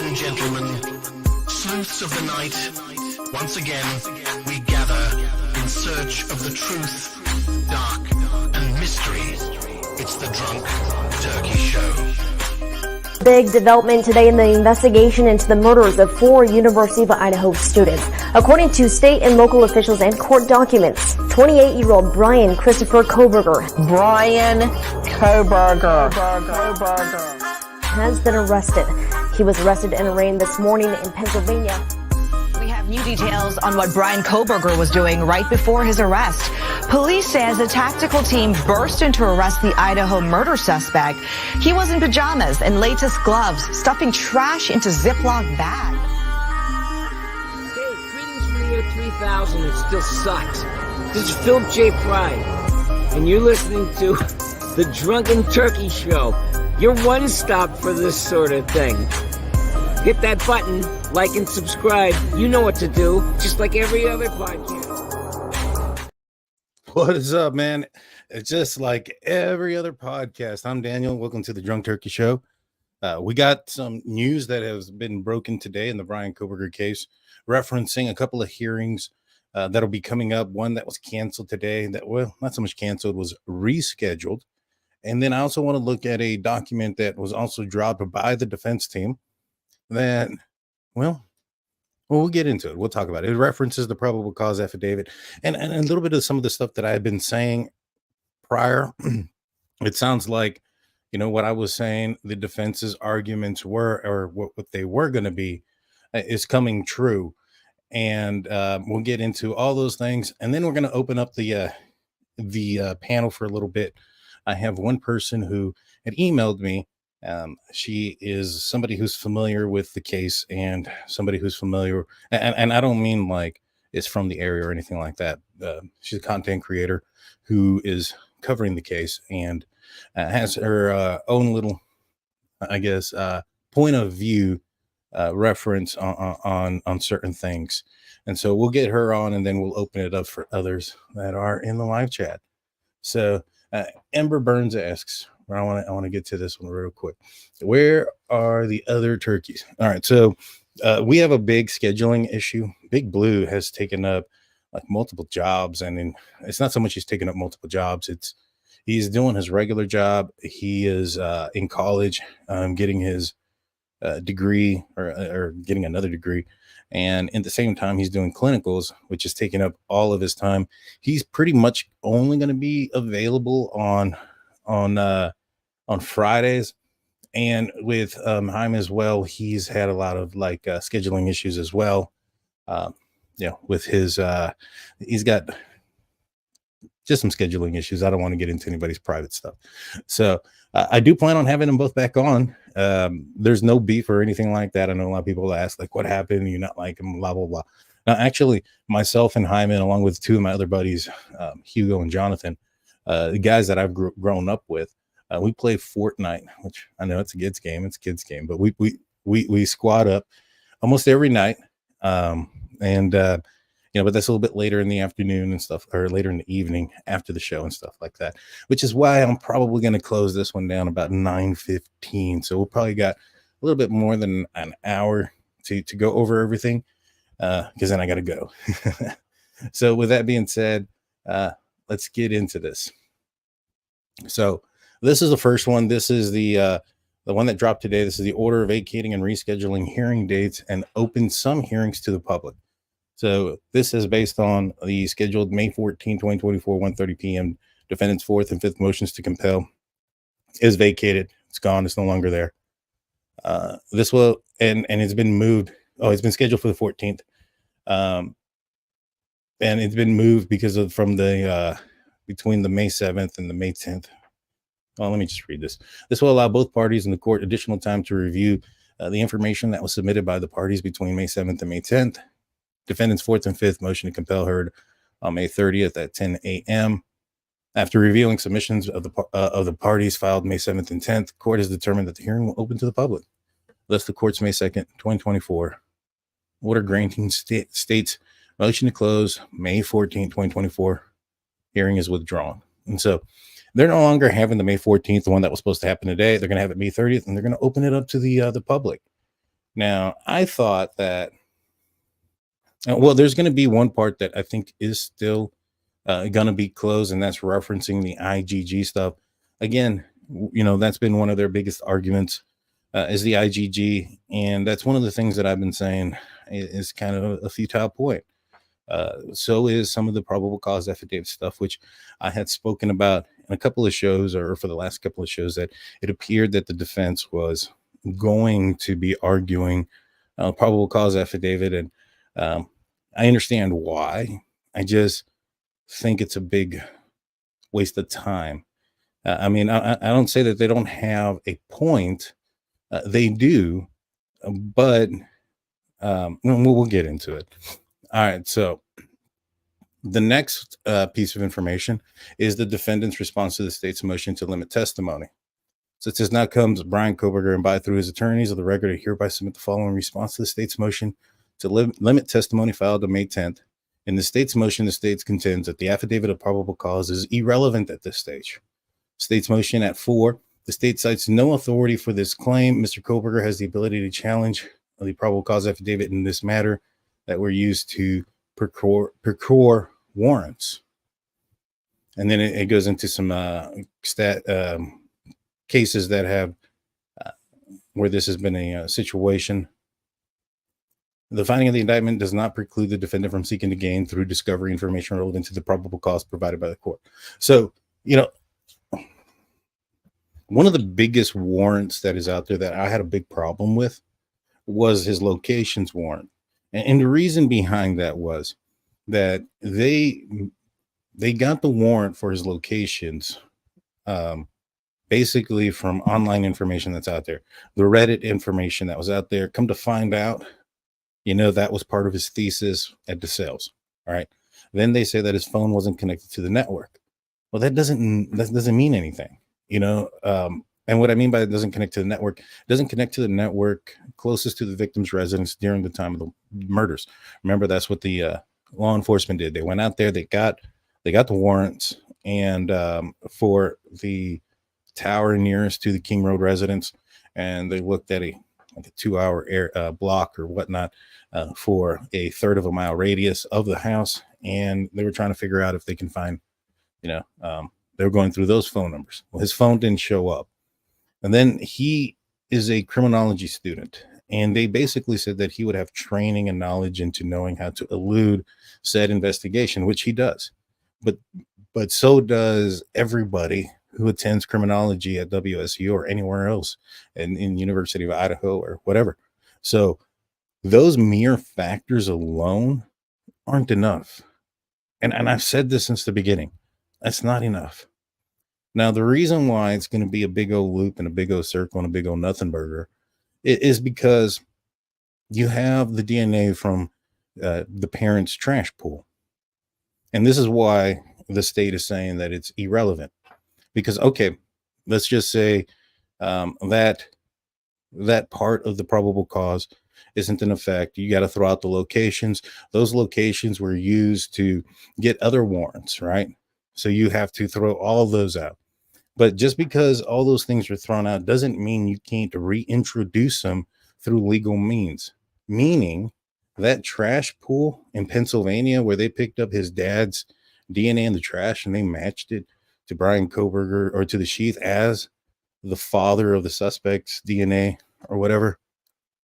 and gentlemen, sleuths of the night, once again, we gather in search of the truth, dark, and mystery. It's the Drunk Turkey Show. Big development today in the investigation into the murders of 4 University of Idaho students. According to state and local officials and court documents, 28-year-old Bryan Christopher Kohberger has been arrested. He was arrested and arraigned this morning in Pennsylvania. We have new details on what Bryan Kohberger was doing right before his arrest. Police says a tactical team burst in to arrest the Idaho murder suspect. He was in pajamas and latex gloves, stuffing trash into Ziploc bags. Hey, greetings from the year 3000. It still sucks. This is Philip J. Fry, and you're listening to the Drunken Turkey Show. Your one stop for this sort of thing. Hit that button, like and subscribe. You know what to do, just like every other podcast. What is up, man? It's just like every other podcast. I'm Daniel. Welcome to the Drunk Turkey Show. We got some news that has been broken today in the Bryan Kohberger case, referencing a couple of hearings that'll be coming up. One that was canceled today, that, well, not so much canceled, was rescheduled. And then I also want to look at a document that was also dropped by the defense team that, well, we'll get into it. We'll talk about it. It references the probable cause affidavit and a little bit of some of the stuff that I had been saying prior. It sounds like, you know, what I was saying, the defense's arguments were, or what they were going to be, is coming true. And we'll get into all those things. And then we're going to open up the panel for a little bit. I have one person who had emailed me. She is somebody who's familiar with the case and somebody who's familiar, and I don't mean like is from the area or anything like that. She's a content creator who is covering the case and has her own little, I guess, point of view reference on certain things. And so we'll get her on and then we'll open it up for others that are in the live chat. So Ember Burns asks, I want to get to this one real quick. Where are the other turkeys? All right. So we have a big scheduling issue. Big Blue has taken up like multiple jobs. And it's not so much he's taken up multiple jobs. He's doing his regular job. He is in college, getting his degree or getting another degree. And at the same time, he's doing clinicals, which is taking up all of his time. He's pretty much only going to be available on Fridays. And with Jaime as well, he's had a lot of like scheduling issues as well. With his he's got just some scheduling issues. I don't want to get into anybody's private stuff. So I do plan on having them both back on. There's no beef or anything like that. I know a lot of people ask like, what happened? You're not like him, blah, blah, blah. Now, actually, myself and Jaime, along with 2 of my other buddies, Hugo and Jonathan, the guys that I've grown up with, we play Fortnite, which I know it's a kids game. It's a kids game, but we squad up almost every night. But that's a little bit later in the afternoon and stuff, or later in the evening after the show and stuff like that, which is why I'm probably going to close this one down about 9:15. So we'll probably got a little bit more than an hour to go over everything, because then I got to go. So with that being said, let's get into this. So this is the first one. This is the one that dropped today. This is the order vacating and rescheduling hearing dates and open some hearings to the public. So this is based on the scheduled May 14, 2024, 1:30 p.m. Defendant's 4th and 5th motions to compel is vacated. It's gone. It's no longer there. This will, and it's been moved. Oh, it's been scheduled for the 14th. And it's been moved because of between the May 7th and the May 10th. Well, let me just read this. This will allow both parties in the court additional time to review the information that was submitted by the parties between May 7th and May 10th. Defendant's 4th and 5th motion to compel heard on May 30th at 10 a.m. After reviewing submissions of the parties filed May 7th and 10th, the court has determined that the hearing will open to the public. Thus, the court's May 2nd, 2024 order granting states motion to close May 14th, 2024 hearing is withdrawn. And so they're no longer having the May 14th, the one that was supposed to happen today. They're going to have it May 30th, and they're going to open it up to the public. Now, I thought that, well, there's going to be one part that I think is still going to be closed, and that's referencing the IgG stuff. Again, that's been one of their biggest arguments is the IgG. And that's one of the things that I've been saying is kind of a futile point. So is some of the probable cause affidavit stuff, which I had spoken about in a couple of shows, or for the last couple of shows, that it appeared that the defense was going to be arguing probable cause affidavit. And I understand why. I just think it's a big waste of time. I mean, I don't say that they don't have a point. They do, but we'll get into it. All right. So the next piece of information is the defendant's response to the state's motion to limit testimony. So it says, now comes Bryan Kohberger and by through his attorneys of the record, I hereby submit the following response to the state's motion to limit testimony filed on May 10th. In the state's motion, the state contends that the affidavit of probable cause is irrelevant at this stage. State's motion at 4, the state cites no authority for this claim. Mr. Kohberger has the ability to challenge the probable cause affidavit in this matter that were used to procure warrants. And then it goes into some cases that have where this has been a situation. The finding of the indictment does not preclude the defendant from seeking to gain through discovery information relevant to the probable cause provided by the court. So, one of the biggest warrants that is out there that I had a big problem with was his locations warrant. And the reason behind that was that they got the warrant for his locations basically from online information that's out there, the Reddit information that was out there. Come to find out, that was part of his thesis at DeSales. All right. Then they say that his phone wasn't connected to the network. Well, that doesn't mean anything, and what I mean by it doesn't connect to the network, it doesn't connect to the network closest to the victim's residence during the time of the murders. Remember, that's what the law enforcement did. They went out there, they got the warrants, and for the tower nearest to the King Road residence, and they looked at a 2-hour block or whatnot for a third of a mile radius of the house, and they were trying to figure out if they can find, they were going through those phone numbers. Well, his phone didn't show up. And then he is a criminology student, and they basically said that he would have training and knowledge into knowing how to elude said investigation, which he does. But so does everybody who attends criminology at WSU or anywhere else in University of Idaho or whatever. So those mere factors alone aren't enough. And I've said this since the beginning. That's not enough. Now, the reason why it's going to be a big old loop and a big old circle and a big old nothing burger is because you have the DNA from the parents' trash pool. And this is why the state is saying that it's irrelevant. Because, okay, let's just say that part of the probable cause isn't in effect. You got to throw out the locations. Those locations were used to get other warrants, right? So you have to throw all of those out. But just because all those things are thrown out doesn't mean you can't reintroduce them through legal means. Meaning that trash pool in Pennsylvania where they picked up his dad's DNA in the trash and they matched it to Bryan Kohberger or to the sheath as the father of the suspect's DNA or whatever.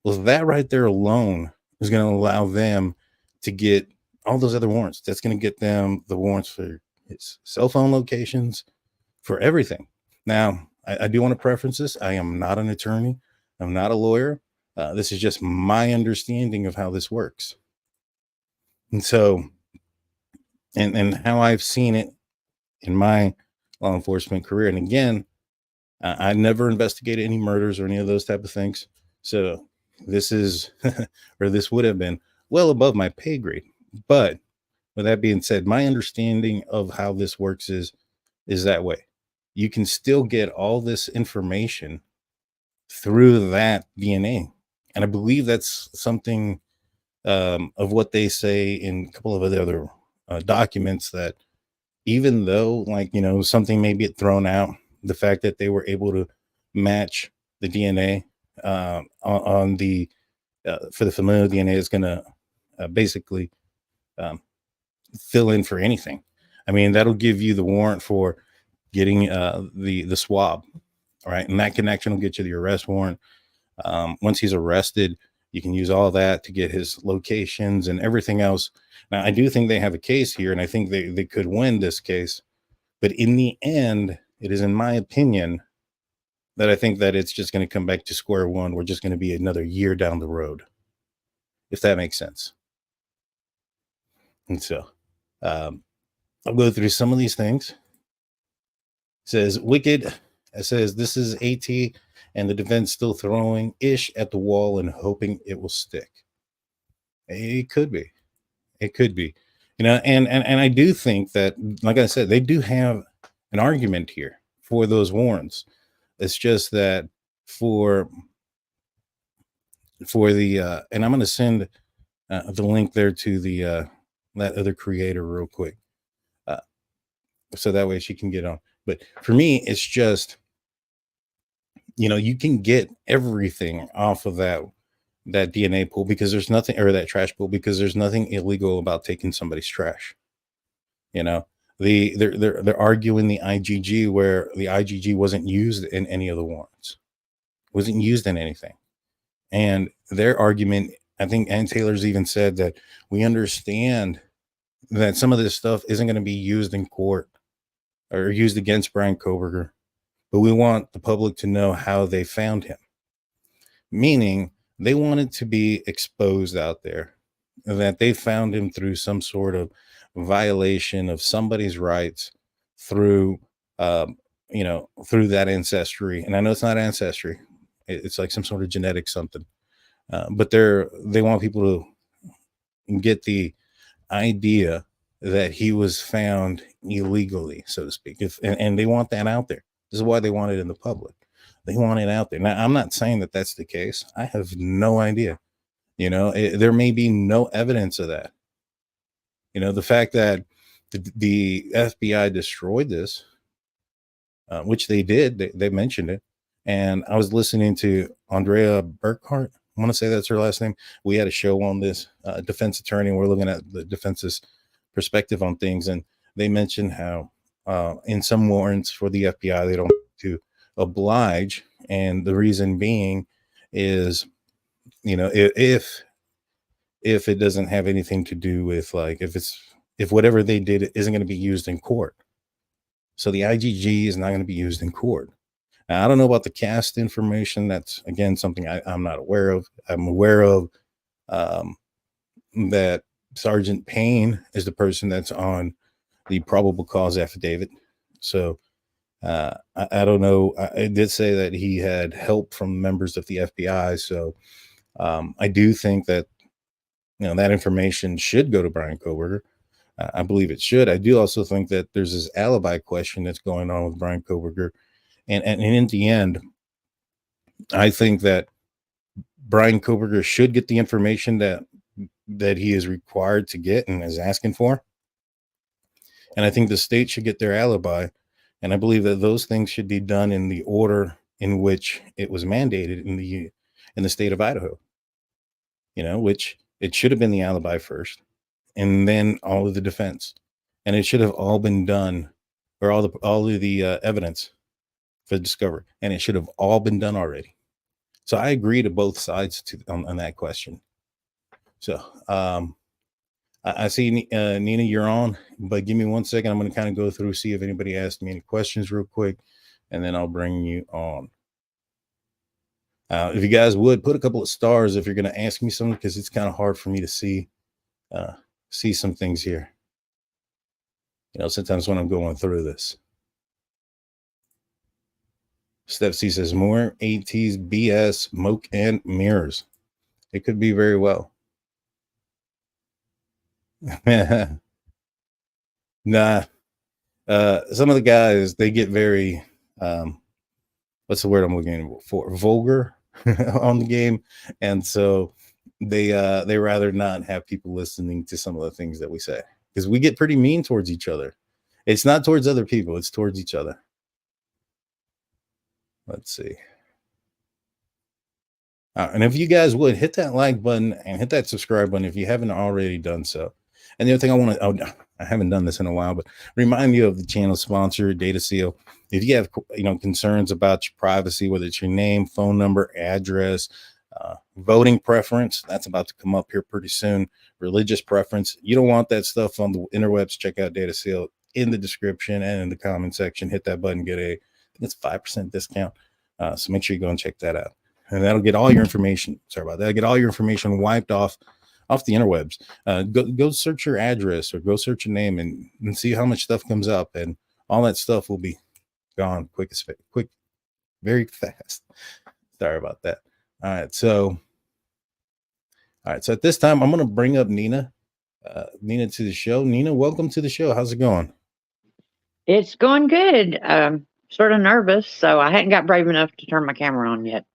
Well, that right there alone is going to allow them to get all those other warrants. That's going to get them the warrants for his cell phone locations, for everything. Now, I do want to preference this. I am not an attorney. I'm not a lawyer. This is just my understanding of how this works. And so, and how I've seen it in my law enforcement career. And again, I never investigated any murders or any of those type of things. So this is, or this would have been well above my pay grade. But with that being said, my understanding of how this works is that way. You can still get all this information through that DNA. And I believe that's something of what they say in a couple of other documents, that even though, something may get thrown out, the fact that they were able to match the DNA on the for the familial DNA is going to basically um, fill in for anything. I mean, that'll give you the warrant for getting the swab, right? And that connection will get you the arrest warrant. Once he's arrested, you can use all that to get his locations and everything else. Now, I do think they have a case here, and I think they could win this case. But in the end, it is, in my opinion, that I think that it's just going to come back to square one. We're just going to be another year down the road, if that makes sense. And so I'll go through some of these things. It says, Wicked. It says, this is AT and the defense still throwing ish at the wall and hoping it will stick. It could be. It could be. You know, and I do think that, like I said, they do have an argument here for those warrants. It's just that for the and I'm going to send the link there to the that other creator real quick, so that way she can get on. But for me, it's just, you know, you can get everything off of that DNA pool, because there's nothing, or that trash pool, because there's nothing illegal about taking somebody's trash. You know, they're arguing the IgG, where the IgG wasn't used in any of the warrants, wasn't used in anything. And their argument, I think Ann Taylor's even said that we understand that some of this stuff isn't going to be used in court or used against Bryan Kohberger, but we want the public to know how they found him. Meaning they want it to be exposed out there that they found him through some sort of violation of somebody's rights through, you know, through that ancestry. And I know it's not ancestry. It's like some sort of genetic something. But they want people to get the idea that he was found illegally, so to speak. And they want that out there. This is why they want it in the public. They want it out there. Now, I'm not saying that that's the case. I have no idea. You know, there may be no evidence of that. You know, the fact that the FBI destroyed this, which they did, they mentioned it. And I was listening to Andrea Burkhart. I want to say that's her last name. We had a show on this, defense attorney, and we're looking at the defense's perspective on things. And they mentioned how in some warrants for the FBI, they don't to oblige. And the reason being is, you know, if it doesn't have anything to do with, like, if whatever they did isn't going to be used in court. So the IgG is not going to be used in court. Now, I don't know about the cast information. That's, again, something I'm not aware of. I'm aware of that Sergeant Payne is the person that's on the probable cause affidavit. So I don't know. I did say that he had help from members of the FBI. So I do think that, you know, that information should go to Bryan Kohberger. I believe it should. I do also think that there's this alibi question that's going on with Bryan Kohberger. And in the end, I think that Bryan Kohberger should get the information that he is required to get and is asking for. And I think the state should get their alibi. And I believe that those things should be done in the order in which it was mandated in the state of Idaho. You know, which it should have been the alibi first, and then all of the defense. And it should have all been done, or all of the evidence for the discovery. And it should have all been done already. So I agree to both sides on that question. So I see Nina, you're on, but give me 1 second. I'm going to kind of go through, see if anybody asked me any questions real quick, and then I'll bring you on. If you guys would put a couple of stars if you're going to ask me something, because it's kind of hard for me to see some things here. You know, sometimes when I'm going through this. Steph C says, more ATs, BS, smoke, and mirrors. It could be very well. Nah. Some of the guys, they get very, what's the word I'm looking for? Vulgar on the game. And so they rather not have people listening to some of the things that we say, because we get pretty mean towards each other. It's not towards other people. It's towards each other. Let's see. And if you guys would hit that like button and hit that subscribe button if you haven't already done so. And the other thing I haven't done this in a while, but remind you of the channel sponsor, Data Seal. If you have concerns about your privacy, whether it's your name, phone number, address, voting preference, that's about to come up here pretty soon. Religious preference, you don't want that stuff on the interwebs. Check out Data Seal in the description and in the comment section. Hit that button, get I think it's 5% discount. So make sure you go and check that out. And that'll get all your information. Sorry about that. Get all your information wiped off the interwebs. Go search your address or go search your name and see how much stuff comes up, and all that stuff will be gone quick, very fast. Sorry about that. All right. So at this time, I'm going to bring up Nina to the show. Nina, welcome to the show. How's it going? It's going good. Sort of nervous, so I hadn't got brave enough to turn my camera on yet.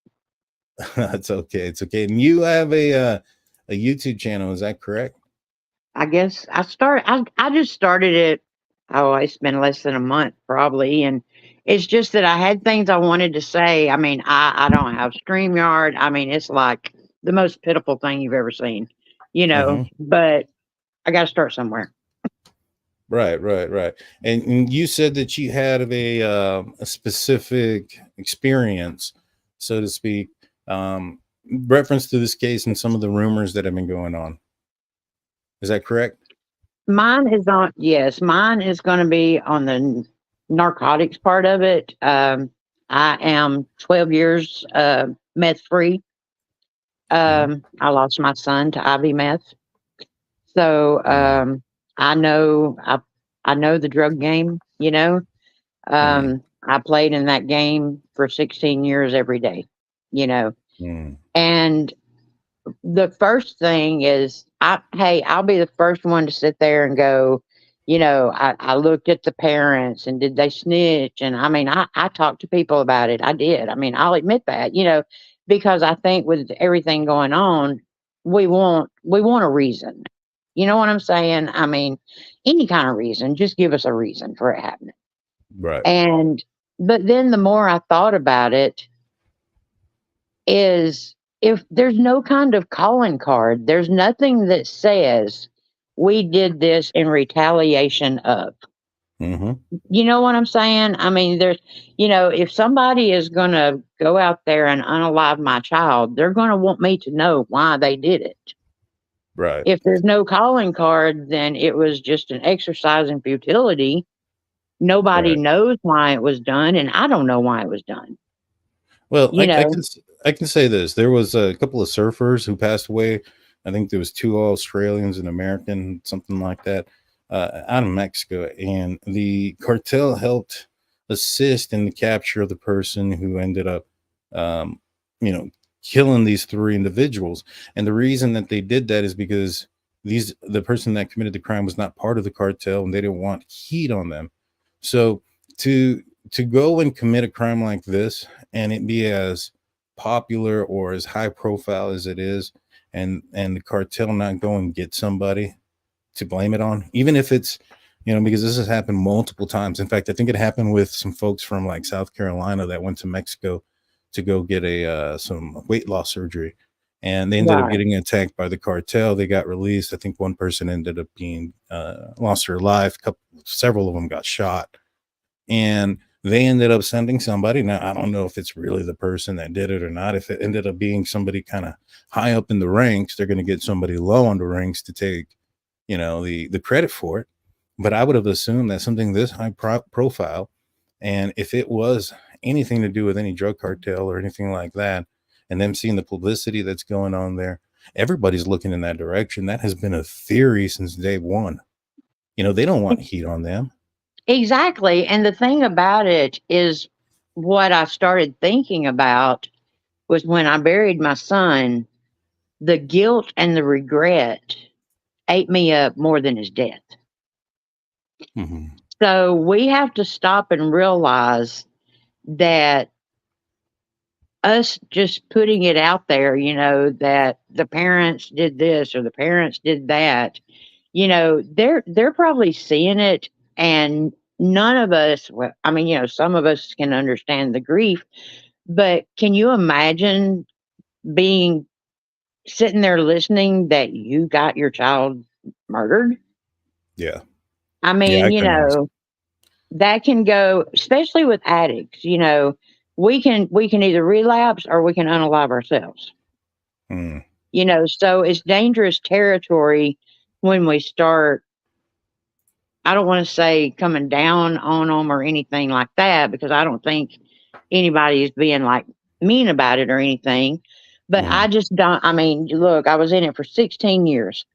That's okay. It's okay. And you have a YouTube channel, is that correct? I guess I just started it. Oh, it's been less than a month probably, and it's just that I had things I wanted to say. I mean, I don't have StreamYard. I mean, it's like the most pitiful thing you've ever seen, but I got to start somewhere. Right. And you said that you had a specific experience, so to speak, reference to this case and some of the rumors that have been going on. Is that correct? Mine is going to be on the narcotics part of it. I am 12 years meth free. I lost my son to IV meth. So I know the drug game, I played in that game for 16 years every day, and the first thing is I'll be the first one to sit there and go, I looked at the parents and did they snitch? And I mean, I talked to people about it. I did. I mean, I'll admit that, because I think with everything going on, we want a reason. You know what I'm saying? I mean, any kind of reason, just give us a reason for it happening. Right. But then the more I thought about it is if there's no kind of calling card, there's nothing that says we did this in retaliation of. You know what I'm saying? I mean, there's, if somebody is going to go out there and unalive my child, they're going to want me to know why they did it. Right. If there's no calling card, then it was just an exercise in futility. Nobody knows why it was done, and I don't know why it was done. Well, I can say this. There was a couple of surfers who passed away. I think there was 2 Australians and American, something like that, out of Mexico. And the cartel helped assist in the capture of the person who ended up, killing these 3 individuals. And the reason that they did that is because the person that committed the crime was not part of the cartel, and they didn't want heat on them. So to go and commit a crime like this and it be as popular or as high profile as it is, and the cartel not go and get somebody to blame it on, even if it's, because this has happened multiple times. In fact, I think it happened with some folks from like South Carolina that went to Mexico to go get some weight loss surgery, and they ended up getting attacked by the cartel. They got released. I think one person ended up being lost her life. Several of them got shot, and they ended up sending somebody. Now, I don't know if it's really the person that did it or not. If it ended up being somebody kind of high up in the ranks, they're going to get somebody low on the ranks to take, the credit for it. But I would have assumed that something this high profile, and if it was anything to do with any drug cartel or anything like that, and them seeing the publicity that's going on there, everybody's looking in that direction. That has been a theory since day one. They don't want heat on them. Exactly. And the thing about it is, what I started thinking about was when I buried my son, the guilt and the regret ate me up more than his death. So we have to stop and realize that us just putting it out there, that the parents did this or the parents did that, they're probably seeing it, and none of us, well, I mean, some of us can understand the grief, but can you imagine being sitting there listening that you got your child murdered. Yeah. I Yeah, mean, I you couldn't imagine. know, that can go, especially with addicts, you know, we can either relapse or we can unalive ourselves. Mm, You know, so it's dangerous territory when we start, I don't want to say coming down on them or anything like that, because I don't think anybody is being like mean about it or anything. But mhm. I just don't, I mean, look, I was in it for 16 years.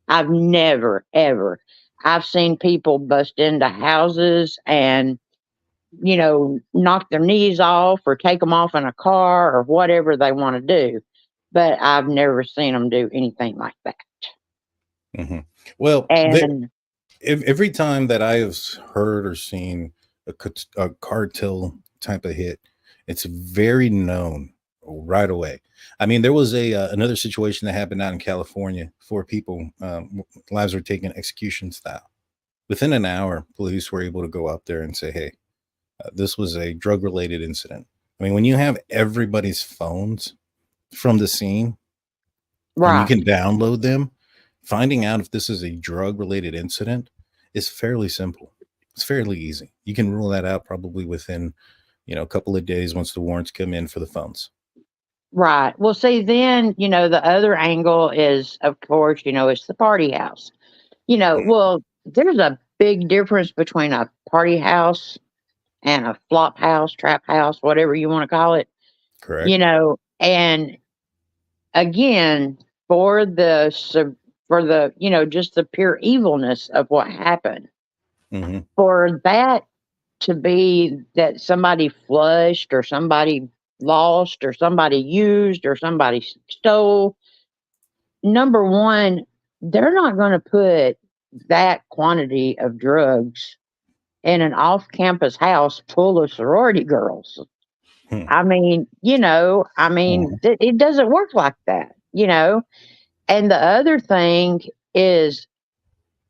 I've never, ever, I've seen people bust into houses and, you know, knock their knees off or take them off in a car or whatever they want to do. But I've never seen them do anything like that. Mhm. Well, And every time that I have heard or seen a cartel type of hit, it's very known right away. I mean, there was a another situation that happened out in California. 4 people lives were taken execution style. Within an hour, police were able to go up there and say, "Hey, this was a drug related incident." I mean, when you have everybody's phones from the scene and you right, can download them, finding out if this is a drug related incident is fairly simple. It's fairly easy. You can rule that out probably within, a couple of days once the warrants come in for the phones. right. Well, see, then, you know, the other angle is, of course, you know, it's the party house. You know, well, there's a big difference between a party house and a flop house, trap house, whatever you want to call it, you Correct. know, and again, for the, for the, you know, just the pure evilness of what happened, Hmm. for that to be that somebody flushed or somebody lost or somebody used or somebody stole, number one, they're not going to put that quantity of drugs in an off campus house full of sorority girls. Hmm. I mean, you know, I mean, Mhm. it doesn't work like that, you know? And the other thing is,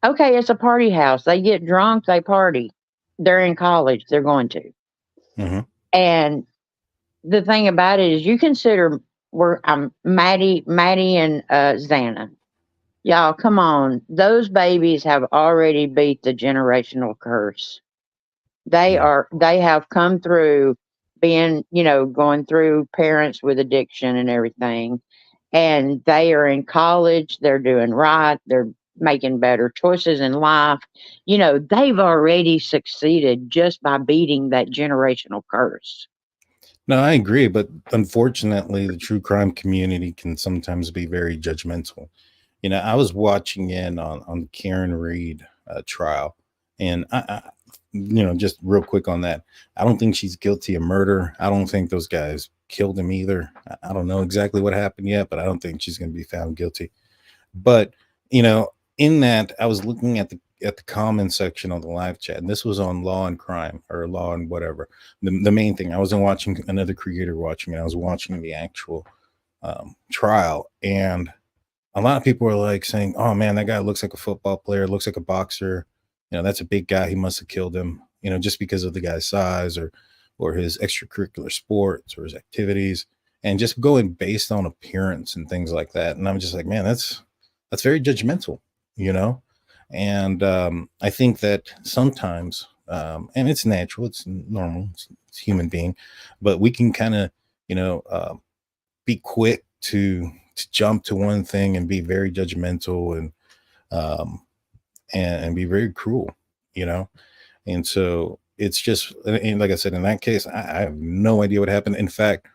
okay, it's a party house. They get drunk, they party. They're in college, they're going to. Mhm. And the thing about it is, you consider we're Maddie and Xana. Y'all, come on. Those babies have already beat the generational curse. Yeah. They have come through being, you know, going through parents with addiction and everything. And they are in college, they're doing right, they're making better choices in life. You know, they've already succeeded just by beating that generational curse. No, I agree, but unfortunately, the true crime community can sometimes be very judgmental. I was watching in on the Karen Reed trial, and just real quick on that, I don't think she's guilty of murder. I don't think those guys killed him either. I don't know exactly what happened yet, but I don't think she's going to be found guilty. But in that, I was looking at the comment section on the live chat, and this was on Law and Crime or Law and whatever. The main thing, I wasn't watching another creator watching it. I was watching the actual trial, and a lot of people were like saying, "Oh man, that guy looks like a football player, looks like a boxer. That's a big guy. He must have killed him. Just because of the guy's size or his extracurricular sports or his activities, and just going based on appearance and things like that." And I'm just like, man, that's very judgmental, you know. And I think that sometimes, and it's natural, it's normal, it's human being, but we can kind of, be quick to jump to one thing and be very judgmental um and be very cruel, you know. And so it's just, and like I said, in that case, I have no idea what happened. In fact,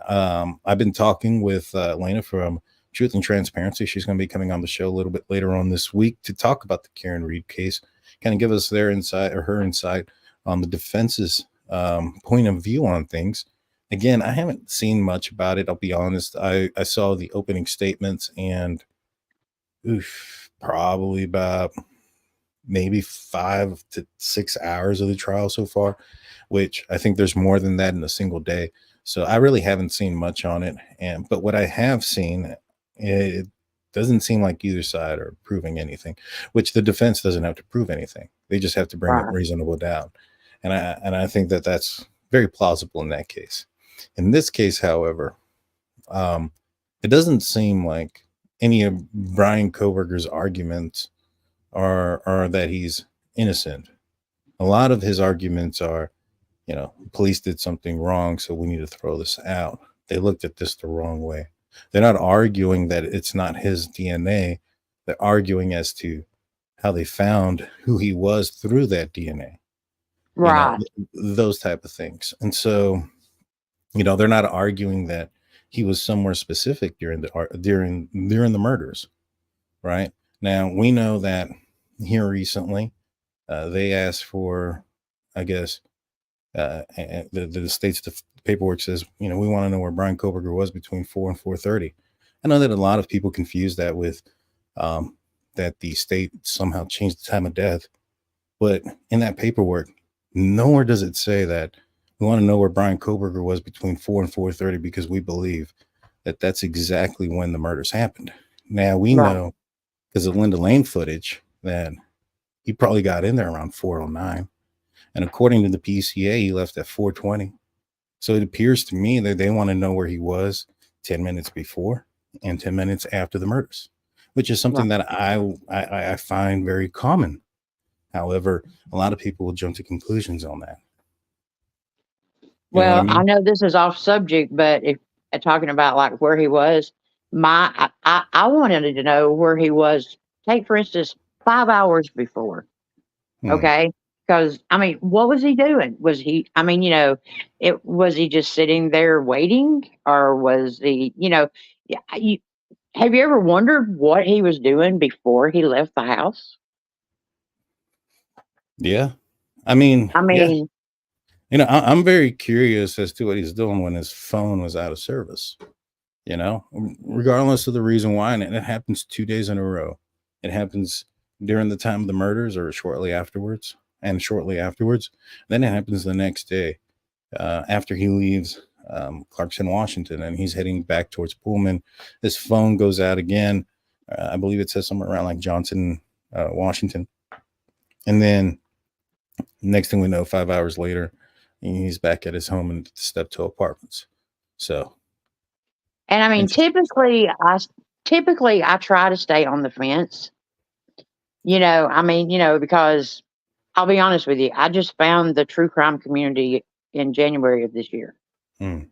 I've been talking with Lena from Truth and Transparency. She's going to be coming on the show a little bit later on this week to talk about the Karen Reed case, kind of give us their insight or her insight on the defense's point of view on things. Again, I haven't seen much about it. I'll be honest. I saw the opening statements and probably about maybe 5 to 6 hours of the trial so far, which I think there's more than that in a single day. So I really haven't seen much on it. But what I have seen, it doesn't seem like either side are proving anything, which the defense doesn't have to prove anything. They just have to bring up Right. reasonable doubt. And I think that that's very plausible in that case. In this case, however, it doesn't seem like any of Bryan Kohberger's arguments are that he's innocent. A lot of his arguments are, police did something wrong, so we need to throw this out. They looked at this the wrong way. They're not arguing that it's not his DNA. They're arguing as to how they found who he was through that DNA. Right. Those type of things. And so, they're not arguing that he was somewhere specific during the murders. Right now, we know that here recently, they asked for, I guess, the state's paperwork says, we want to know where Bryan Kohberger was between 4 and 4:30. I know that a lot of people confuse that with that the state somehow changed the time of death, but in that paperwork, nowhere does it say that we want to know where Bryan Kohberger was between 4 and 4:30 because we believe that that's exactly when the murders happened. Now we know, because of Linda Lane footage, that he probably got in there around 4:09. And according to the PCA, he left at 4:20. So it appears to me that they want to know where he was 10 minutes before and 10 minutes after the murders, which is something that I find very common. However, a lot of people will jump to conclusions on that. Well, I know this is off subject, but if talking about like where he was, I wanted to know where he was. Take for instance, 5 hours before. Okay. Because what was he doing? Was he, was he just sitting there waiting, or was he, have you ever wondered what he was doing before he left the house? Yeah. Yeah. I'm very curious as to what he's doing when his phone was out of service, regardless of the reason why. And it happens 2 days in a row. It happens during the time of the murders or shortly afterwards. Then it happens the next day after he leaves Clarkson, Washington, and he's heading back towards Pullman. His phone goes out again. I believe it says somewhere around like Johnson, Washington. And then next thing we know, 5 hours later, he's back at his home in the Steptoe Apartments. So, and typically I try to stay on the fence. Because I'll be honest with you, I just found the true crime community in January of this year. And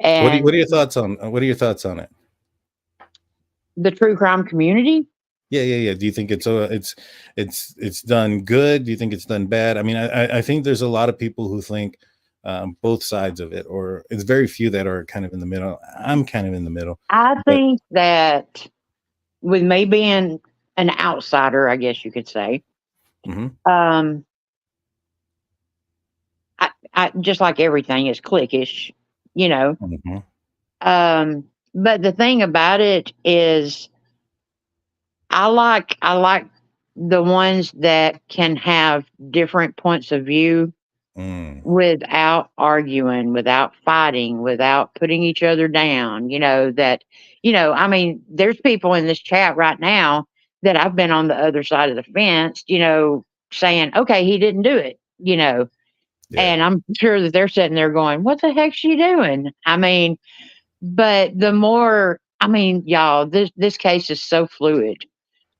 what are your thoughts on it? The true crime community? Yeah. Do you think it's done good? Do you think it's done bad? I think there's a lot of people who think both sides of it, or it's very few that are kind of in the middle. I'm kind of in the middle. I think that with me being an outsider, I guess you could say, I just like everything is cliquish, but the thing about it is I like the ones that can have different points of view without arguing, without fighting, without putting each other down. There's people in this chat right now that I've been on the other side of the fence, saying, okay, he didn't do it, and I'm sure that they're sitting there going, what the heck's she doing? But the more, y'all, this case is so fluid.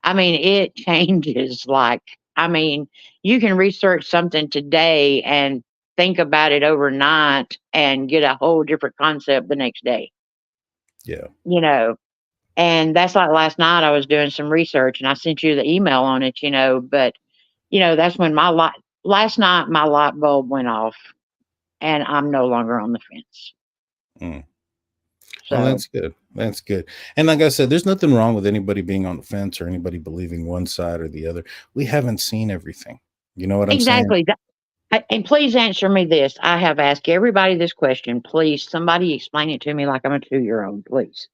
It changes. You can research something today and think about it overnight and get a whole different concept the next day. Yeah. And that's like last night I was doing some research and I sent you the email on it, but that's when last night my light bulb went off and I'm no longer on the fence. So well, that's good. And like I said, there's nothing wrong with anybody being on the fence or anybody believing one side or the other. We haven't seen everything. You know what I'm saying? Exactly. And please answer me this. I have asked everybody this question. Please, somebody explain it to me like I'm a 2-year-old, please.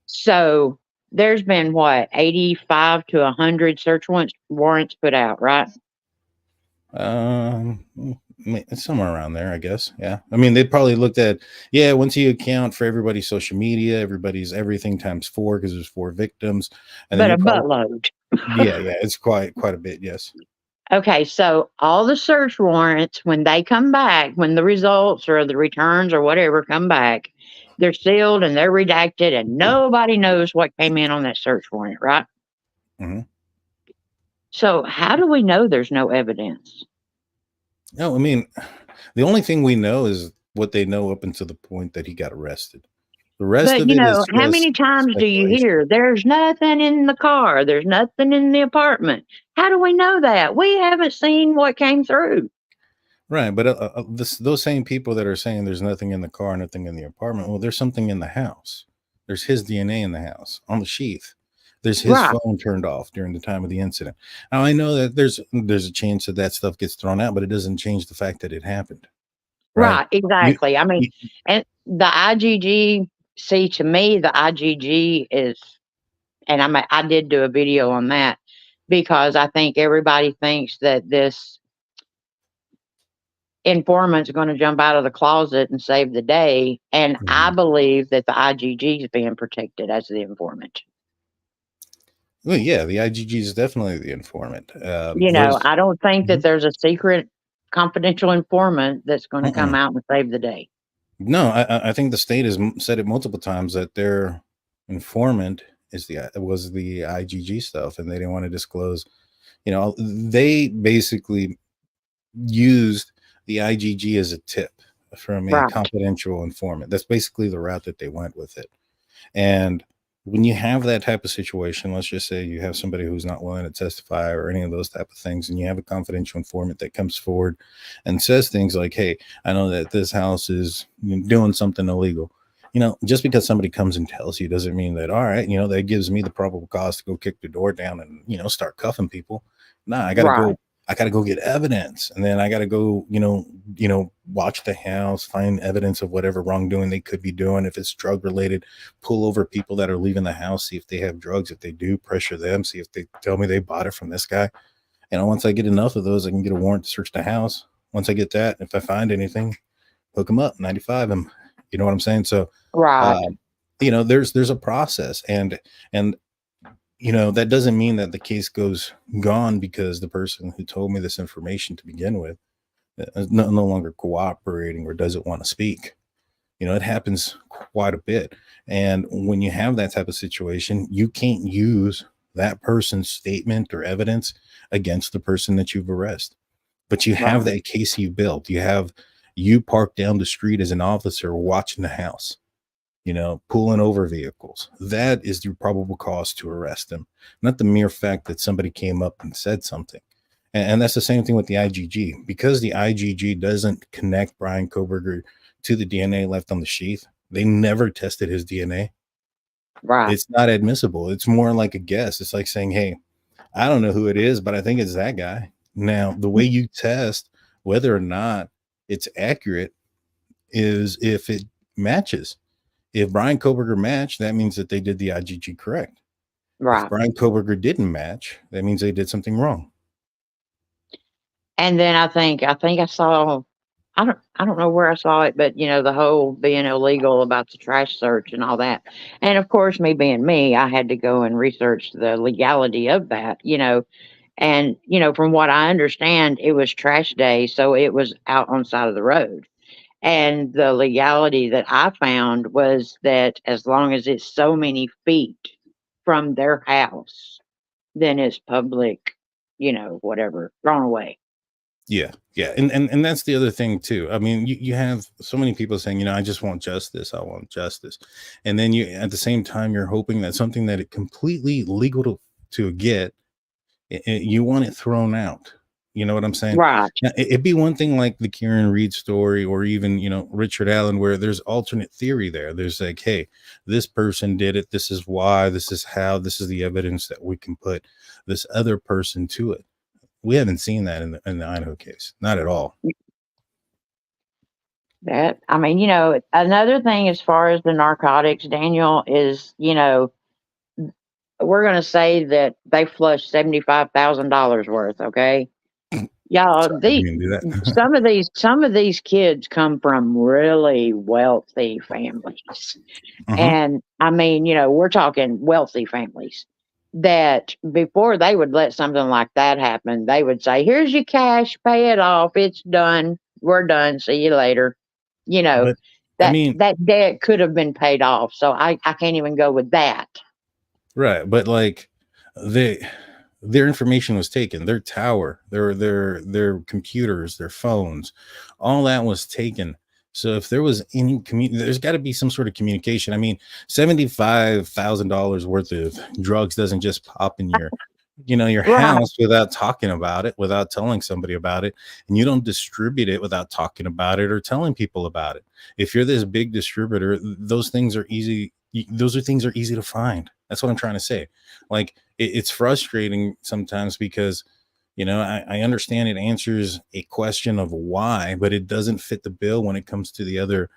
So there's been 85 to 100 search warrants put out, right? Somewhere around there, I guess. Yeah. They probably looked at, once you account for everybody's social media, everybody's everything times 4, because there's 4 victims. And but a buttload. yeah, it's quite a bit. Yes. Okay. So all the search warrants, when they come back, when the results or the returns or whatever come back, they're sealed and they're redacted, and nobody knows what came in on that search warrant, right? Mm-hmm. So how do we know there's no evidence? No, I mean, the only thing we know is what they know up until the point that he got arrested. The rest But of it is how just many times do you speculation. hear there's nothing in the car, there's nothing in the apartment? How do we know that? We haven't seen what came through. Right, but those same people that are saying there's nothing in the car, nothing in the apartment, well, there's something in the house. There's his DNA in the house on the sheath. There's his Right. phone turned off during the time of the incident. Now I know that there's a chance that that stuff gets thrown out, but it doesn't change the fact that it happened. Right, You, exactly. I mean, you and the IgG, see, to me, the IgG is, and I did do a video on that because I think everybody thinks that this informant's going to jump out of the closet and save the day. And I believe that the IgG is being protected as the informant. Well, yeah, the IgG is definitely the informant. I don't think that there's a secret confidential informant that's going to come out and save the day. No, I think the state has said it multiple times that their informant was the IgG stuff, and they didn't want to disclose. They basically used the IgG as a tip from a confidential informant. That's basically the route that they went with it. And when you have that type of situation, let's just say you have somebody who's not willing to testify or any of those type of things, and you have a confidential informant that comes forward and says things like, hey, I know that this house is doing something illegal. Just because somebody comes and tells you doesn't mean that, all right, that gives me the probable cause to go kick the door down and, start cuffing people. Nah, I gotta go get evidence, and then I gotta go, watch the house, find evidence of whatever wrongdoing they could be doing. If it's drug related, pull over people that are leaving the house, see if they have drugs. If they do, pressure them, see if they tell me they bought it from this guy. Once I get enough of those, I can get a warrant to search the house. Once I get that, if I find anything, hook them up, 95 them. You know what I'm saying? So, there's a process, and that doesn't mean that the case goes gone because the person who told me this information to begin with is no longer cooperating or doesn't want to speak. It happens quite a bit. And when you have that type of situation, you can't use that person's statement or evidence against the person that you've arrested. But you have that case you built. You parked down the street as an officer watching the house, pulling over vehicles. That is the probable cause to arrest them, not the mere fact that somebody came up and said something. And that's the same thing with the IgG. Because the IgG doesn't connect Bryan Kohberger to the DNA left on the sheath, they never tested his DNA. Right. It's not admissible. It's more like a guess. It's like saying, hey, I don't know who it is, but I think it's that guy. Now, the way you test whether or not it's accurate is if it matches. If Bryan Kohberger matched, that means that they did the IgG correct. Right. If Bryan Kohberger didn't match, that means they did something wrong. And then I think I saw, I don't know where I saw it, but the whole being illegal about the trash search and all that. And of course, me being me, I had to go and research the legality of that, and from what I understand, it was trash day, so it was out on the side of the road. And the legality that I found was that as long as it's so many feet from their house, then it's public, whatever, thrown away. Yeah. And that's the other thing too. I mean, you have so many people saying, I just want justice. I want justice. And then at the same time, you're hoping that something that is completely legal to get, you want it thrown out. You know what I'm saying? Right. Now, it'd be one thing like the Karen Reed story, or even, Richard Allen, where there's alternate theory there. There's like, hey, this person did it. This is why, this is how, this is the evidence that we can put this other person to it. We haven't seen that in the Idaho case. Not at all. That, I mean, another thing as far as the narcotics, Daniel, is, we're going to say that they flushed $75,000 worth. Okay. Y'all, some of these kids come from really wealthy families. And I mean, we're talking wealthy families that before they would let something like that happen, they would say, here's your cash, pay it off. It's done. We're done. See you later. But that debt could have been paid off. So I can't even go with that. Right. But like their information was taken, their tower, their computers, their phones, all that was taken. So if there was any there's got to be some sort of communication. I mean, $75,000 worth of drugs doesn't just pop in your Right. house without talking about it, without telling somebody about it. And you don't distribute it without talking about it or telling people about it. If you're this big distributor, those things are easy. Those are things are easy to find. That's what I'm trying to say. Like it's frustrating sometimes because, I understand it answers a question of why, but it doesn't fit the bill when it comes to the other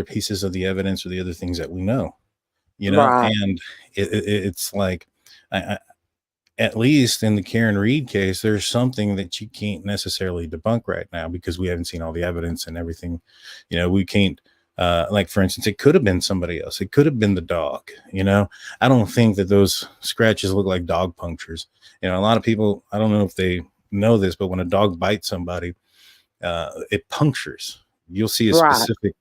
pieces of the evidence or the other things that we know, Right. and it's like, at least in the Karen Reed case, there's something that you can't necessarily debunk right now because we haven't seen all the evidence and everything. We can't, like, for instance, it could have been somebody else. It could have been the dog. I don't think that those scratches look like dog punctures. A lot of people, I don't know if they know this, but when a dog bites somebody, it punctures. You'll see a Right. specific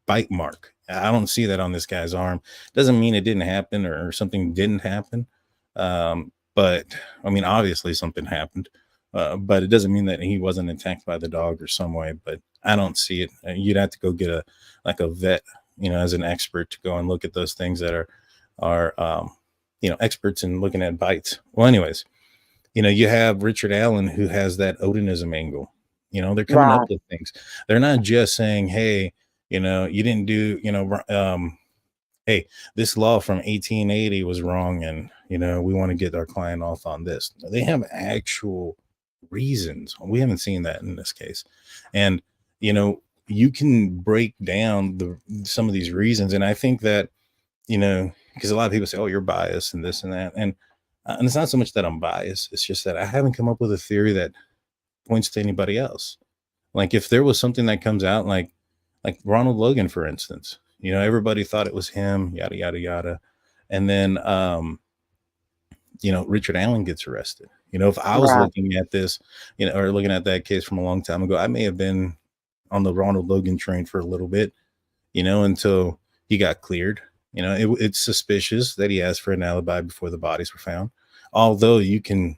bite mark. I don't see that on this guy's arm. Doesn't mean it didn't happen or something didn't happen. But I mean, obviously something happened, but it doesn't mean that he wasn't attacked by the dog or some way, but I don't see it. You'd have to go get a vet, as an expert to go and look at those things that are experts in looking at bites. Well, anyways, you have Richard Allen who has that Odinism angle. They're coming up Right. with things. They're not just saying, hey, you didn't do, hey, this law from 1880 was wrong, and we want to get our client off on this. They have actual reasons. We haven't seen that in this case, and you can break down some of these reasons, and I think that because a lot of people say, oh, you're biased and this and that, and it's not so much that I'm biased. It's just that I haven't come up with a theory that points to anybody else. Like if there was something that comes out like Ronald Logan, for instance, everybody thought it was him, yada, yada, yada. And then, Richard Allen gets arrested. If I was Right. looking at this, or looking at that case from a long time ago, I may have been on the Ronald Logan train for a little bit, until he got cleared. It's suspicious that he asked for an alibi before the bodies were found. Although you can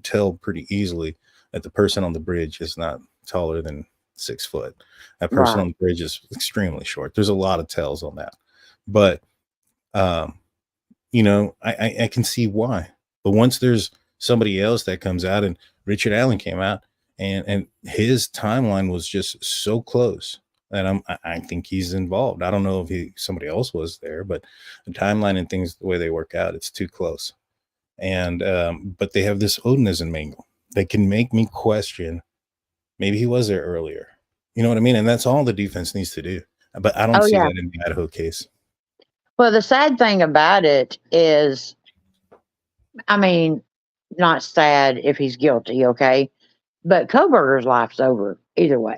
tell pretty easily that the person on the bridge is not taller than 6 foot. That person Right. on the bridge is extremely short. There's a lot of tells on that, but I can see why. But once there's somebody else that comes out, and Richard Allen came out, and his timeline was just so close that I think he's involved. I don't know if somebody else was there, but the timeline and things, the way they work out, it's too close. And but they have this Odinism angle that can make me question maybe he was there earlier. You know what I mean? And that's all the defense needs to do. But I don't Oh see yeah. that in the Idaho case. Well, the sad thing about it is, I mean, not sad if he's guilty, okay? But Kohberger's life's over either way.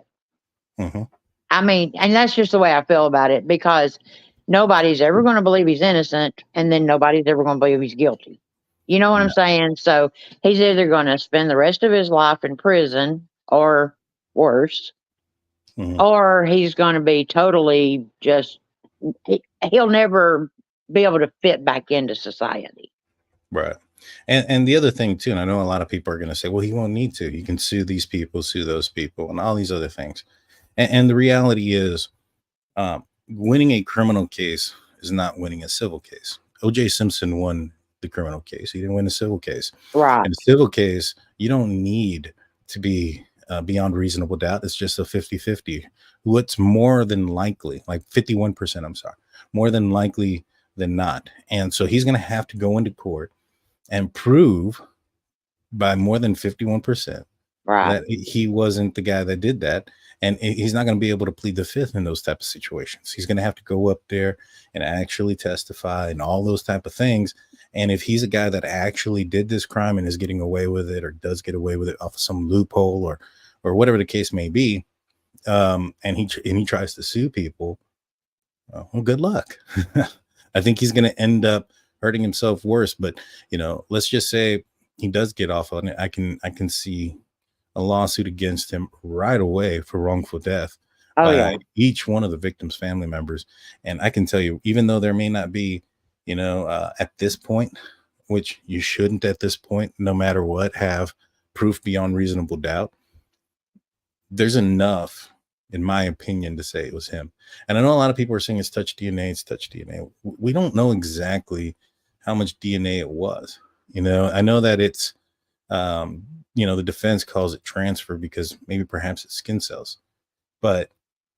Mhm. I mean, and that's just the way I feel about it because nobody's ever going to believe he's innocent, and then nobody's ever going to believe he's guilty. You know what I'm No. saying? So he's either going to spend the rest of his life in prison or worse, Mhm. or he's going to be totally just, he'll never be able to fit back into society. Right. And the other thing too, and I know a lot of people are going to say, well, he won't need to. You can sue these people, sue those people, and all these other things. And the reality is, winning a criminal case is not winning a civil case. O.J. Simpson won the criminal case. He didn't win a civil case. Right. In a civil case, you don't need to be beyond reasonable doubt. It's just a 50-50. What's more than likely, like 51%, I'm sorry, more than likely than not. And so he's going to have to go into court and prove by more than 51% Right. that he wasn't the guy that did that. And he's not going to be able to plead the fifth in those type of situations. He's going to have to go up there and actually testify and all those type of things. And if he's a guy that actually did this crime and is getting away with it, or does get away with it off of some loophole or whatever the case may be, and he tries to sue people, well, good luck. I think he's going to end up hurting himself worse. But let's just say he does get off on it. I can see a lawsuit against him right away for wrongful death. Oh by yeah. each one of the victims' family members. And I can tell you, even though there may not be, at this point, which you shouldn't at this point, no matter what, have proof beyond reasonable doubt, there's enough, in my opinion, to say it was him. And I know a lot of people are saying it's touch DNA, it's touch DNA. We don't know exactly how much DNA it was. I know that it's, the defense calls it transfer because maybe perhaps it's skin cells. But,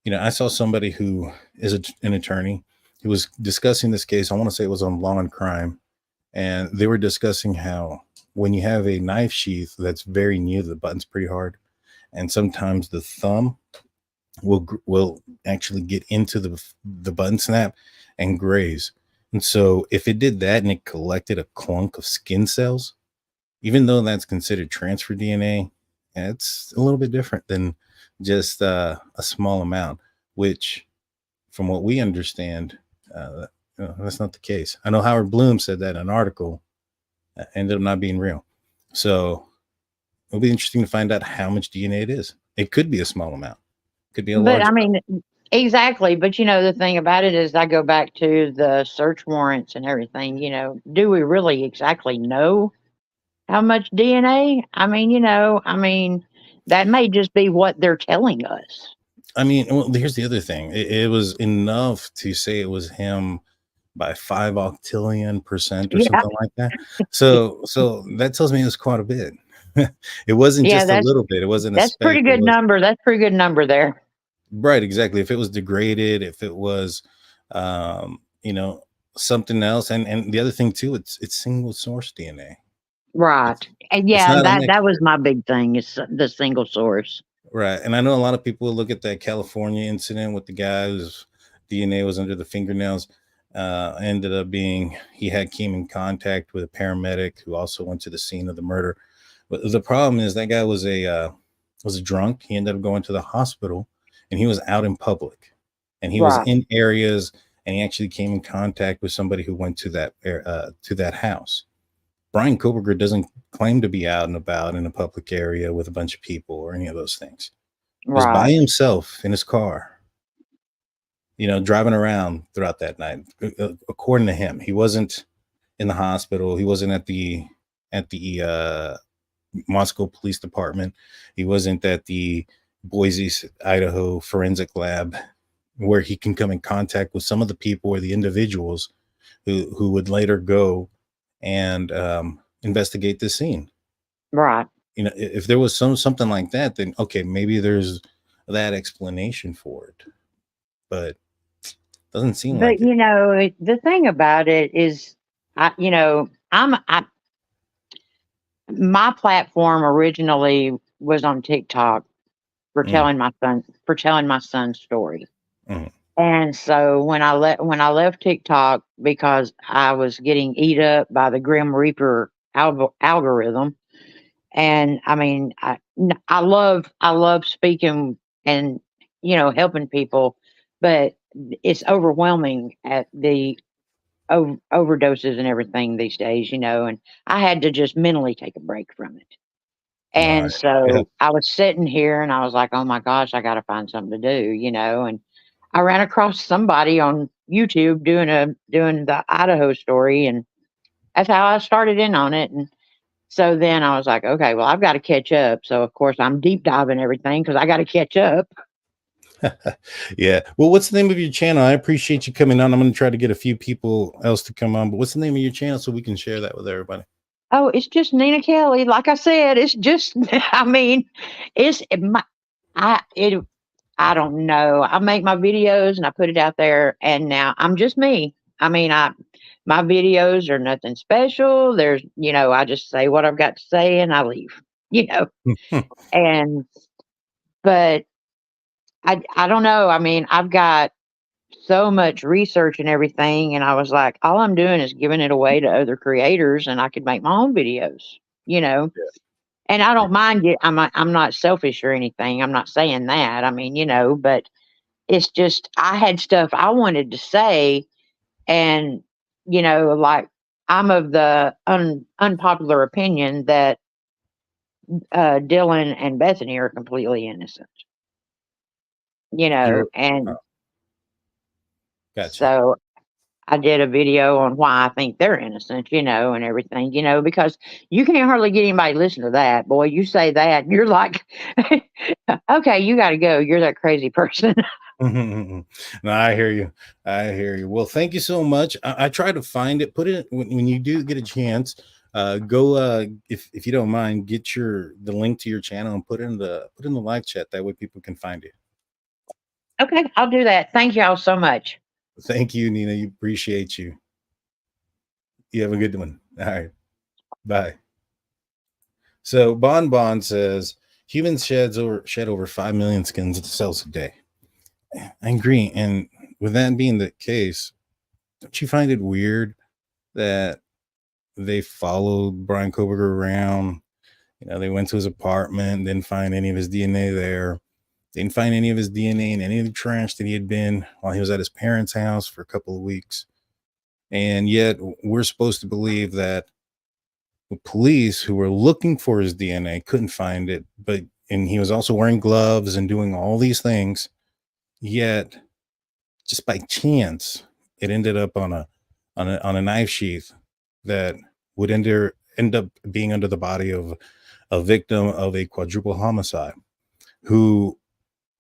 I saw somebody who is an attorney who was discussing this case. I want to say it was on Law and Crime. And they were discussing how when you have a knife sheath that's very near the button's pretty hard, and sometimes the thumb will actually get into the button snap and graze. And so if it did that and it collected a clunk of skin cells, even though that's considered transfer DNA, it's a little bit different than just a small amount, which from what we understand, that's not the case. I know Howard Bloom said that in an article ended up not being real. So it'll be interesting to find out how much DNA it is. It could be a small amount. It could be a But large I amount. mean, exactly. But the thing about it is, I go back to the search warrants and everything. Do we really exactly know how much DNA? I mean, that may just be what they're telling us. I mean, well, here's the other thing. It was enough to say it was him by 5 octillion percent or Yeah, something like that. So that tells me it was quite a bit. It wasn't yeah, just a little bit. It wasn't a that's speck. pretty It good was number. That's pretty good number there. right, exactly. If it was degraded, if it was, something else, and the other thing too, it's single source DNA. Right. And It's yeah, not a that was mixture. my big thing, is the single source. Right. And I know a lot of people look at that California incident with the guy whose DNA was under the fingernails. Ended up being he came in contact with a paramedic who also went to the scene of the murder. But the problem is that guy was a drunk. He ended up going to the hospital, and he was out in public, and he was Right. in areas, and he actually came in contact with somebody who went to that house. Bryan Kohberger doesn't claim to be out and about in a public area with a bunch of people or any of those things. He was by Right. himself in his car, driving around throughout that night. According to him, he wasn't in the hospital. He wasn't at the Moscow Police Department. He wasn't at the Boise, Idaho forensic lab, where he can come in contact with some of the people or the individuals who would later go and investigate the scene. Right. If there was something like that, then okay, maybe there's that explanation for it, but doesn't seem But like it. the thing about it is, my platform originally was on TikTok for Mm, telling my son's story. mm, And so when I left TikTok, because I was getting eat up by the Grim Reaper algorithm, and I mean, I love speaking and helping people, but it's overwhelming at the overdoses and everything these days, and I had to just mentally take a break from it. And right. Yeah. so I was sitting here and I was like, oh my gosh, I got to find something to do, and I ran across somebody on YouTube doing the Idaho story, and that's how I started in on it. And so then I was like, okay, well, I've got to catch up. So of course I'm deep diving everything because I got to catch up. Yeah. Well, what's the name of your channel? I appreciate you coming on. I'm going to try to get a few people else to come on, but what's the name of your channel so we can share that with everybody? Oh, it's just Nina Kelly. Like I said, it's just, I mean, it's my, I don't know. I make my videos and I put it out there, and now I'm just me. I mean, my videos are nothing special. I just say what I've got to say and I leave, you know. And but I don't know. I mean, I've got so much research and everything, and I was like, all I'm doing is giving it away to other creators, and I could make my own videos, you know. And I don't mind it. I'm not selfish or anything. I'm not saying that. I mean, but it's just I had stuff I wanted to say, and like I'm of the unpopular opinion that Dylan and Bethany are completely innocent. you know, and Gotcha. so I did a video on why I think they're innocent, you know, and everything, you know, because you can't hardly get anybody to listen to that. Boy, you say that, you're like, okay, you got to go. You're that crazy person. No, I hear you. I hear you. Well, thank you so much. I try to find it. Put it when you do get a chance. Go if you don't mind, get the link to your channel and put in the live chat. That way people can find it. Okay, I'll do that. Thank y'all so much. Thank you, Nina. You appreciate you. You have a good one. All right. Bye. So Bon says humans shed over 5 million skins of cells a day. I agree. And with that being the case, don't you find it weird that they followed Bryan Kohberger around? You know, they went to his apartment, didn't find any of his DNA there. Didn't find any of his DNA in any of the trash that he had been while he was at his parents' house for a couple of weeks. And yet we're supposed to believe that the police who were looking for his DNA couldn't find it, and he was also wearing gloves and doing all these things. Yet just by chance, it ended up on a knife sheath that would end up being under the body of a victim of a quadruple homicide, who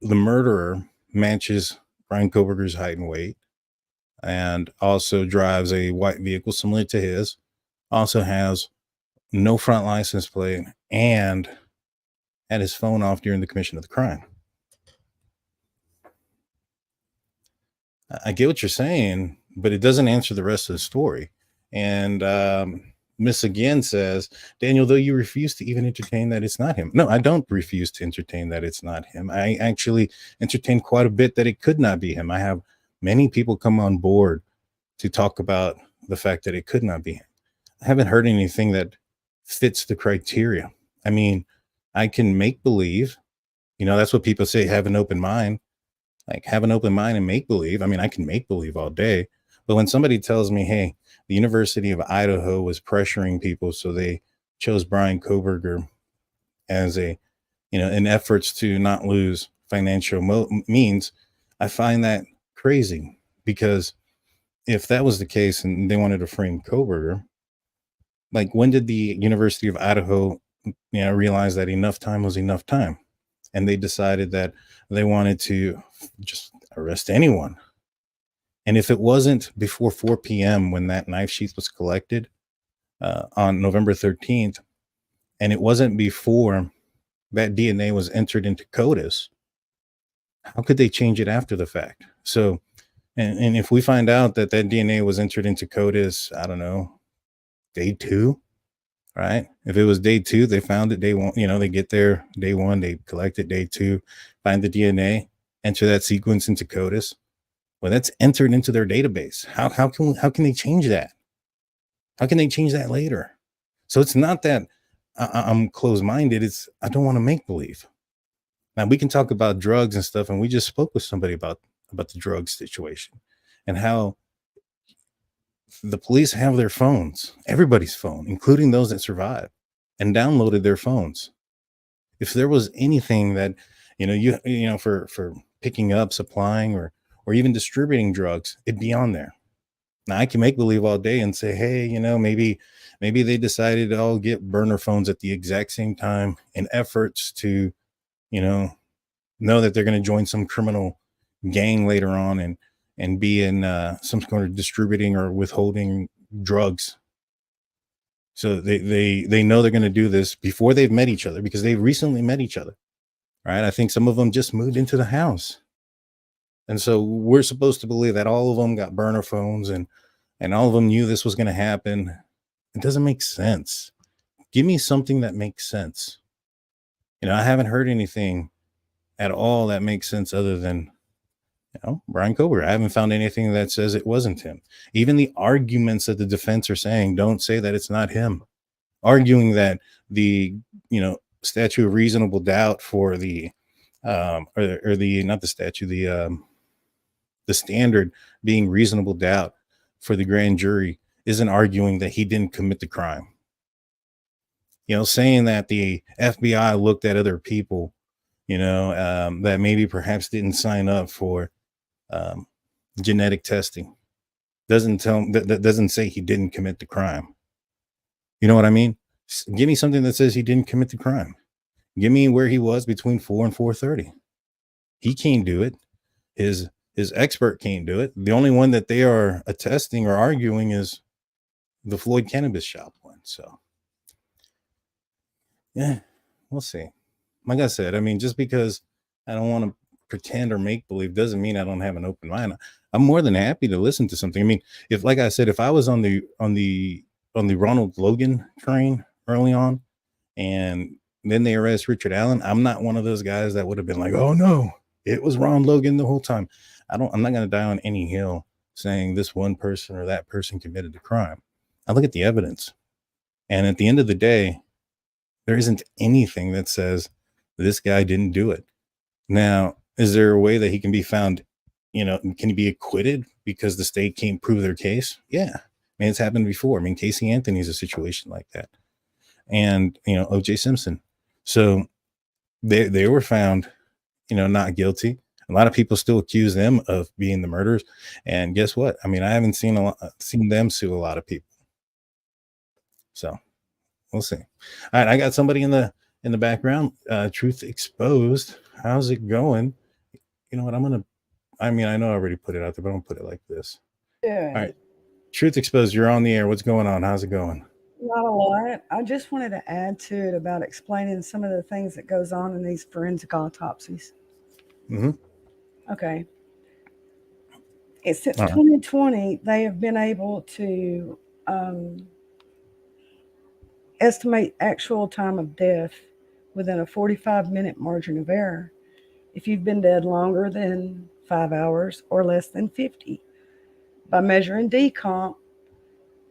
the murderer matches Bryan Kohberger's height and weight, and also drives a white vehicle similar to his, also has no front license plate, and had his phone off during the commission of the crime. I get what you're saying, but it doesn't answer the rest of the story. And Miss again says, Daniel, though you refuse to even entertain that it's not him. No, I don't refuse to entertain that it's not him. I actually entertain quite a bit that it could not be him. I have many people come on board to talk about the fact that it could not be him. I haven't heard anything that fits the criteria. I mean, I can make believe, you know, that's what people say, have an open mind. Like, have an open mind and make believe. I mean, I can make believe all day, but when somebody tells me, hey, the University of Idaho was pressuring people, so they chose Bryan Kohberger as in efforts to not lose financial means, I find that crazy, because if that was the case and they wanted to frame Kohberger, like, when did the University of Idaho, realize that enough time was enough time? And they decided that they wanted to just arrest anyone. And if it wasn't before 4 p.m. when that knife sheath was collected on November 13th, and it wasn't before that DNA was entered into CODIS, how could they change it after the fact? So, and if we find out that DNA was entered into CODIS, I don't know, day 2, right? If it was day 2, they found it day 1, they get there day 1, they collect it day 2, find the DNA, enter that sequence into CODIS. Well, that's entered into their database. How can they change that? How can they change that later? So it's not that I'm closed-minded. It's I don't want to make believe. Now, we can talk about drugs and stuff, and we just spoke with somebody about the drug situation and how the police have their phones, everybody's phone, including those that survived, and downloaded their phones. If there was anything that, for picking up, supplying, or even distributing drugs, it'd be on there. Now, I can make believe all day and say, hey, maybe they decided to all get burner phones at the exact same time in efforts to, know that they're going to join some criminal gang later on and be in some sort of distributing or withholding drugs. So they know they're going to do this before they've met each other, because they've recently met each other, right? I think some of them just moved into the house. And so we're supposed to believe that all of them got burner phones and all of them knew this was going to happen. It doesn't make sense. Give me something that makes sense. I haven't heard anything at all that makes sense other than, Bryan Kohberger. I haven't found anything that says it wasn't him. Even the arguments that the defense are saying don't say that it's not him. Arguing that the, statute of reasonable doubt for the, or the, not the statute, the standard being reasonable doubt for the grand jury isn't arguing that he didn't commit the crime. Saying that the FBI looked at other people, that maybe perhaps didn't sign up for genetic testing. That doesn't say he didn't commit the crime. You know what I mean? Give me something that says he didn't commit the crime. Give me where he was between 4 and 4:30. He can't do it. His expert can't do it. The only one that they are attesting or arguing is the Floyd cannabis shop one. So yeah, we'll see. Like I said, I mean, just because I don't want to pretend or make believe doesn't mean I don't have an open mind. I'm more than happy to listen to something. I mean, if, like I said, if I was on the Ronald Logan train early on, and then they arrest Richard Allen, I'm not one of those guys that would have been like, oh no, it was Ron Logan the whole time. I'm not going to die on any hill saying this one person or that person committed the crime. I look at the evidence, and at the end of the day, there isn't anything that says this guy didn't do it. Now, is there a way that he can be found, can he be acquitted because the state can't prove their case? Yeah. I mean, it's happened before. I mean, Casey Anthony's a situation like that. And, O.J. Simpson. So they were found, not guilty. A lot of people still accuse them of being the murderers. And guess what? I mean, I haven't seen them sue a lot of people. So we'll see. All right. I got somebody in the background. Truth Exposed. How's it going? You know what? I know I already put it out there, but I'm going to put it like this. Yeah. All right. Truth Exposed. You're on the air. What's going on? How's it going? Not a lot. I just wanted to add to it about explaining some of the things that goes on in these forensic autopsies. Mm-hmm. Okay. Since 2020, they have been able to estimate actual time of death within a 45-minute margin of error if you've been dead longer than 5 hours or less than 50 by measuring decomp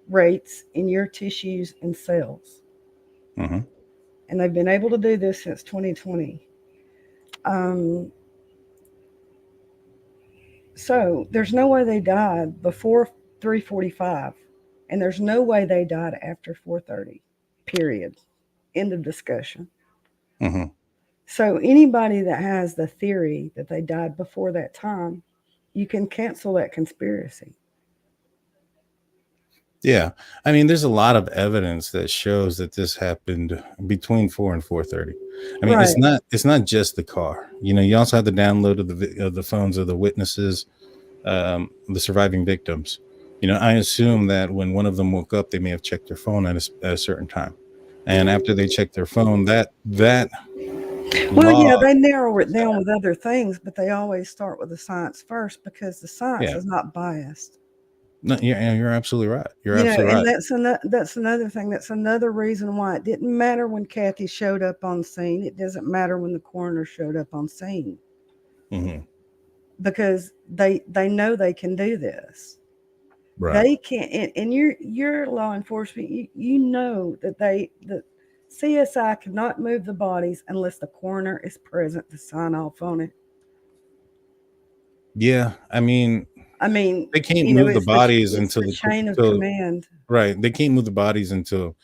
rates in your tissues and cells. Mm-hmm. And they've been able to do this since 2020. So there's no way they died before 3:45, and there's no way they died after 4:30, period. End of discussion. Mm-hmm. So anybody that has the theory that they died before that time, you can cancel that conspiracy. Yeah. I mean, there's a lot of evidence that shows that this happened between 4 and 4:30. I mean, Right. it's not just the car. You also have the download of the phones of the witnesses, the surviving victims. I assume that when one of them woke up, they may have checked their phone at a certain time. And after they checked their phone, that well, yeah, they narrow it down with other things, but they always start with the science first because the science is not biased. No, you're absolutely right. You're absolutely right. And that's another thing. That's another reason why it didn't matter when Kathy showed up on scene. It doesn't matter when the coroner showed up on scene. Mm-hmm. Because they know they can do this. Right. They can't, and you're law enforcement. You know that the CSI cannot move the bodies unless the coroner is present to sign off on it. Yeah, I mean, they can't move the bodies until the chain of command. Right, they can't move the bodies until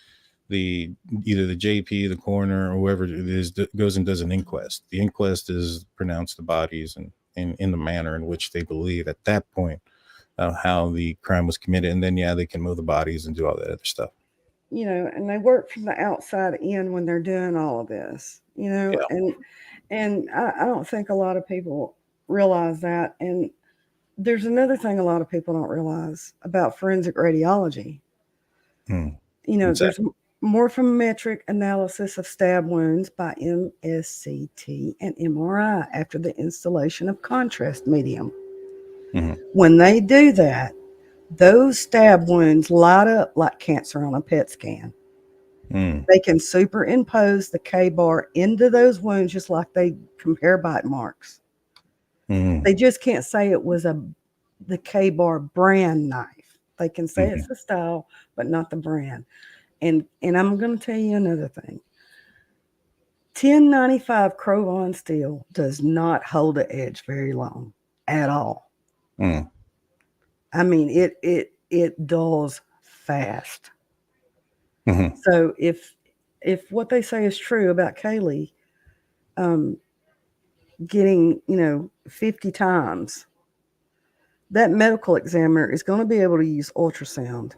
either the JP, the coroner, or whoever it is goes and does an inquest. The inquest is pronounce the bodies and in the manner in which they believe at that point how the crime was committed, and then they can move the bodies and do all that other stuff. And they work from the outside in when they're doing all of this. And I don't think a lot of people realize that. And there's another thing a lot of people don't realize about forensic radiology. There's morphometric analysis of stab wounds by MSCT and MRI after the installation of contrast medium. Mm-hmm. When they do that, those stab wounds light up like cancer on a PET scan. They can superimpose the K-bar into those wounds just like they compare bite marks. They just can't say it was the K-bar brand knife. They can say it's the style, but not the brand. And I'm going to tell you another thing. 1095 Crovon steel does not hold the edge very long at all. I mean, it dulls fast. Mm-hmm. So if what they say is true about Kaylee, getting, 50 times, that medical examiner is going to be able to use ultrasound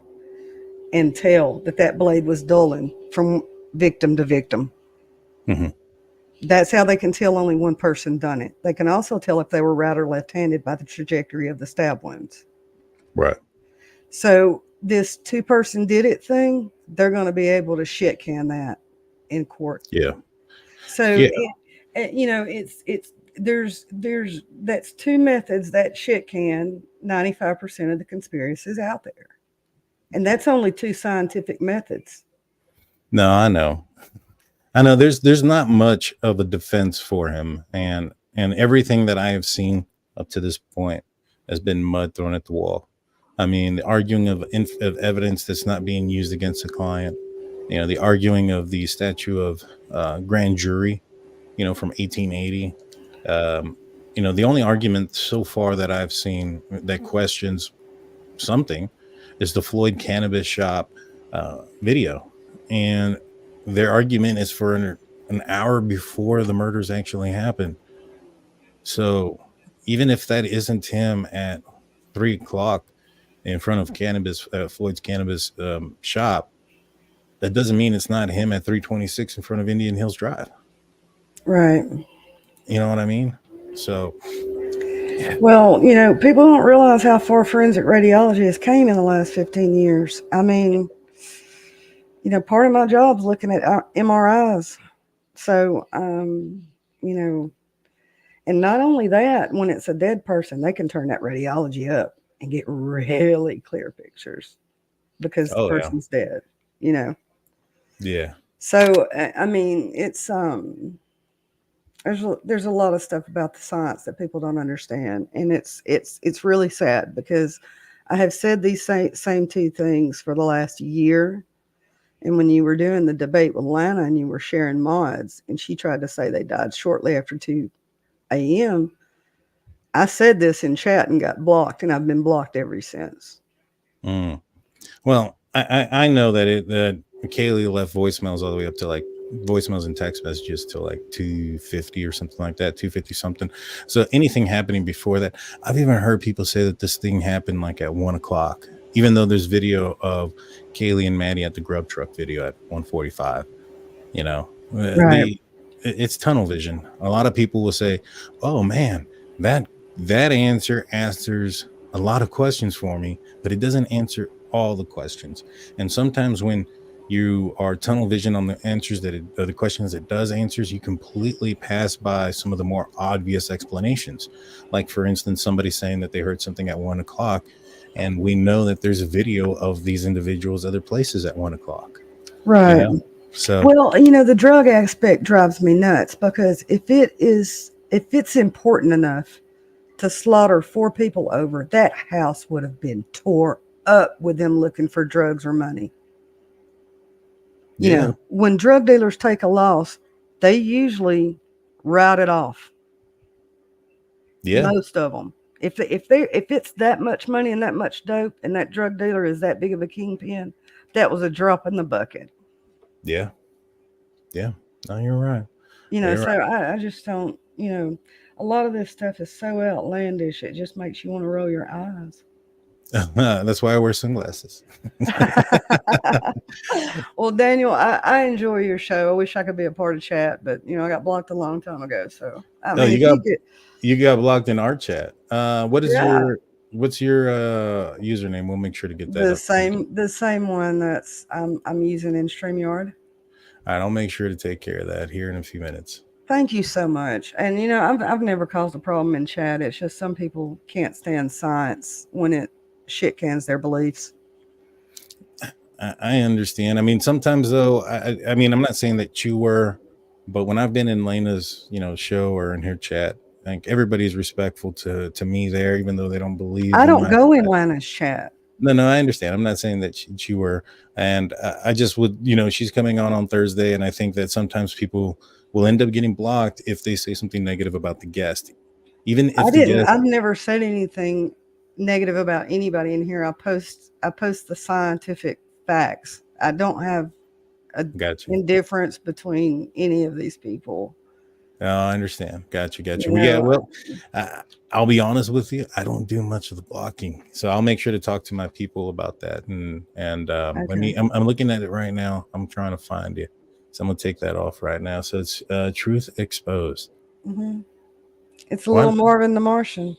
and tell that blade was dulling from victim to victim. Mm-hmm. That's how they can tell only one person done it. They can also tell if they were right or left-handed by the trajectory of the stab wounds. Right. So this 2-person did it thing, they're going to be able to shit can that in court. Yeah. So, Yeah. there's that's 2 methods that shit can 95% of the conspiracies out there. And that's only 2 scientific methods. No, I know. There's not much of a defense for him, and everything that I have seen up to this point has been mud thrown at the wall. I mean, the arguing of evidence that's not being used against the client, the arguing of the statute of grand jury, from 1880. The only argument so far that I've seen that questions something is the Floyd cannabis shop video, and their argument is for an hour before the murders actually happened. So even if that isn't him at 3:00 in front of Floyd's cannabis shop, that doesn't mean it's not him at 3:26 in front of Indian Hills Drive. Right. You know what I mean? So, well, people don't realize how far forensic radiology has came in the last 15 years. I mean, part of my job is looking at MRIs. So, and not only that, when it's a dead person, they can turn that radiology up and get really clear pictures because the person's dead, Yeah. So, I mean, it's, there's a lot of stuff about the science that people don't understand. And it's really sad because I have said these same 2 things for the last year. And when you were doing the debate with Lana and you were sharing mods and she tried to say they died shortly after 2 a.m., I said this in chat and got blocked, and I've been blocked ever since. Well, I know that Kaylee left voicemails all the way up to like voicemails and text messages till like 2:50 or something like that, 2:50 something. So anything happening before that, I've even heard people say that this thing happened like at 1:00, even though there's video of Kaylee and Maddie at the grub truck video at 1:45. Right. It's tunnel vision. A lot of people will say, "Oh man, that answer answers a lot of questions for me, but it doesn't answer all the questions." And sometimes when you are tunnel vision on the answers the questions it does answers, you completely pass by some of the more obvious explanations. Like, for instance, somebody saying that they heard something at 1:00, and we know that there's a video of these individuals other places at 1:00. Right. So, well, the drug aspect drives me nuts because if it's important enough to slaughter 4 people over, that house would have been tore up with them looking for drugs or money. When drug dealers take a loss, they usually write it off. Yeah. Most of them. If it's that much money and that much dope and that drug dealer is that big of a kingpin, that was a drop in the bucket. Yeah. No, you're right. I just don't, a lot of this stuff is so outlandish, it just makes you want to roll your eyes. That's why I wear sunglasses. Well, Daniel, I enjoy your show. I wish I could be a part of chat, but I got blocked a long time ago. So you got blocked in our chat. What's your username? We'll make sure to get that. The same one that's I'm using in StreamYard. All right, I'll make sure to take care of that here in a few minutes. Thank you so much. And I've never caused a problem in chat. It's just some people can't stand science when it shit cans their beliefs. I understand. I mean, sometimes though, I mean, I'm not saying that you were, but when I've been in Lena's, show or in her chat, I think everybody's respectful to me there, even though they don't believe. I don't go in Lena's chat. No, I understand. I'm not saying that she were, and I just would, she's coming on Thursday, and I think that sometimes people will end up getting blocked if they say something negative about the guest, even if I've never said anything negative about anybody in here. I post the scientific facts. I don't have a indifference between any of these people. Oh, I understand. Gotcha. You Well, yeah. know, Well, I'll be honest with you. I don't do much of the blocking, so I'll make sure to talk to my people about that. And let me. okay. I'm looking at it right now. I'm trying to find it, so I'm gonna take that off right now. So it's Truth Exposed. Hmm. It's a little What? Marvin the Martian.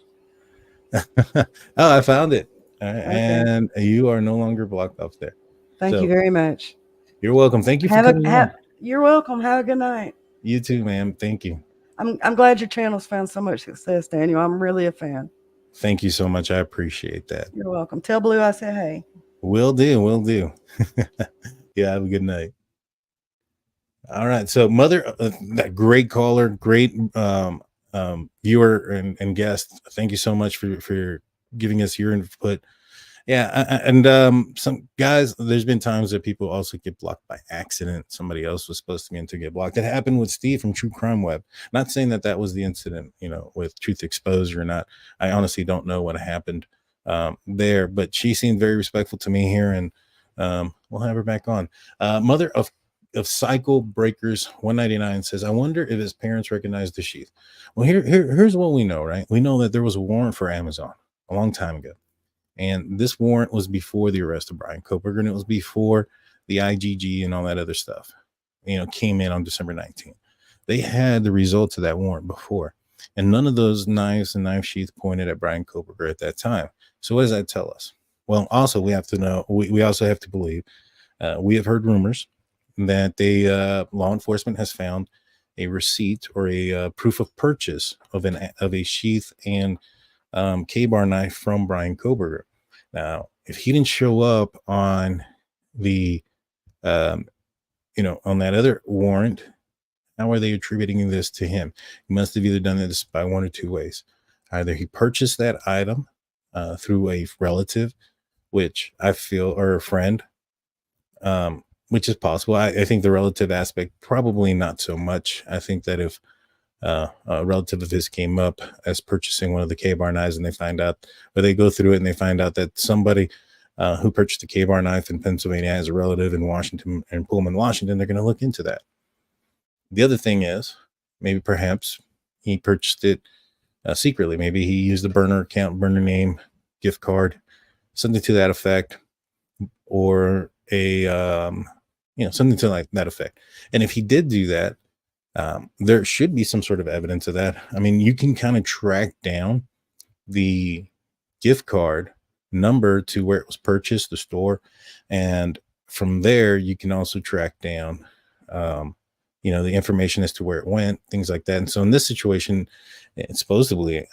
Oh, I found it. All right, Okay. and you are no longer blocked off there. Thank you So very much. you're welcome. Thank you for Have a coming have. on. You're welcome. Have a good night. You too, ma'am. Thank you. I'm glad your channel's found so much success, Daniel. I'm really a fan. Thank you so much. I appreciate that. You're welcome. Tell Blue I said hey. Will do. Will do. Yeah. Have a good night. All right. So, mother, that great caller, great viewer and guest. Thank you so much for giving us your input. Yeah, and some guys, there's been times that people also get blocked by accident. Somebody else was supposed to be in to get blocked. It happened with Steve from True Crime Web. Not saying that that was the incident, with Truth Exposed or not. I honestly don't know what happened there, but she seemed very respectful to me here, and we'll have her back on. Mother of Cycle Breakers 199 says, I wonder if his parents recognized the sheath. Well, here's what we know, right? We know that there was a warrant for Amazon a long time ago. And this warrant was before the arrest of Bryan Kohberger, and it was before the IGG and all that other stuff, came in on December 19th. They had the results of that warrant before, and none of those knives and knife sheath pointed at Bryan Kohberger at that time. So what does that tell us? Well, also we have to know, we also have to believe, we have heard rumors that law enforcement has found a receipt or a proof of purchase of a sheath and K-bar knife from Bryan Kohberger. Now, if he didn't show up on the, on that other warrant, how are they attributing this to him? He must have either done this by one or two ways. Either he purchased that item through a relative, which I feel, or a friend, which is possible. I think the relative aspect, probably not so much. I think that if a relative of his came up as purchasing one of the K-bar knives, and they find out, or they go through it and they find out that somebody who purchased a K-bar knife in Pennsylvania has a relative in Washington, and Pullman, Washington, they're going to look into that. The other thing is, maybe perhaps he purchased it secretly. Maybe he used a burner account, burner name, gift card, something to that effect, or a something to like that effect. And if he did do that, there should be some sort of evidence of that. I mean, you can kind of track down the gift card number to where it was purchased, the store, and from there you can also track down the information as to where it went, things like that. And so in this situation, it's supposedly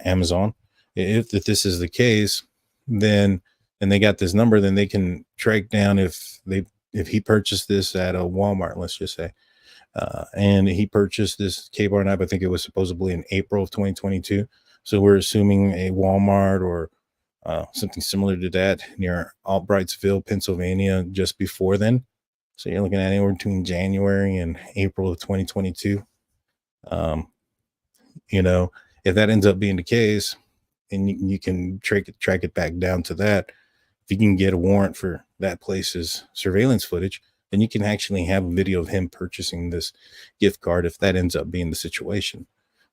Amazon, if this is the case, then and they got this number, then they can track down if he purchased this at a Walmart, let's just say, and he purchased this K-bar knife. I think it was supposedly in April of 2022. So we're assuming a Walmart or something similar to that near Albrightsville, Pennsylvania, just before then. So you're looking at anywhere between January and April of 2022. If that ends up being the case, and you can track it back down to that, if you can get a warrant for that place's surveillance footage, then you can actually have a video of him purchasing this gift card if that ends up being the situation.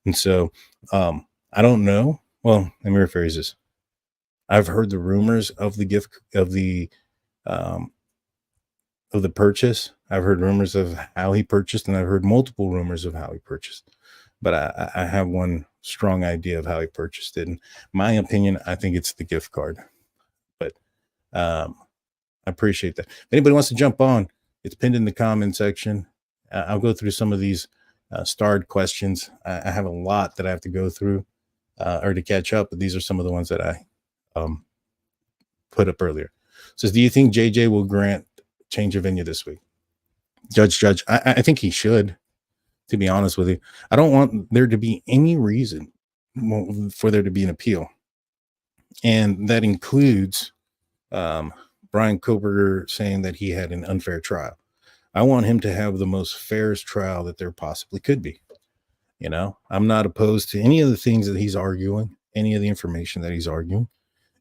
And so I don't know. Well, let me rephrase this. I've heard the rumors of the gift of the purchase. I've heard rumors of how he purchased, and I've heard multiple rumors of how he purchased. But I have one strong idea of how he purchased it. In my opinion, I think it's the gift card. But I appreciate that. If anybody wants to jump on, it's pinned in the comment section. I'll go through some of these starred questions. I have a lot that I have to go through or to catch up, but these are some of the ones that I put up earlier. It says, do you think JJ will grant change of venue this week? Judge, I think he should, to be honest with you. I don't want there to be any reason for there to be an appeal. And that includes Bryan Kohberger saying that he had an unfair trial. I want him to have the most fairest trial that there possibly could be. I'm not opposed to any of the things that he's arguing, any of the information that he's arguing.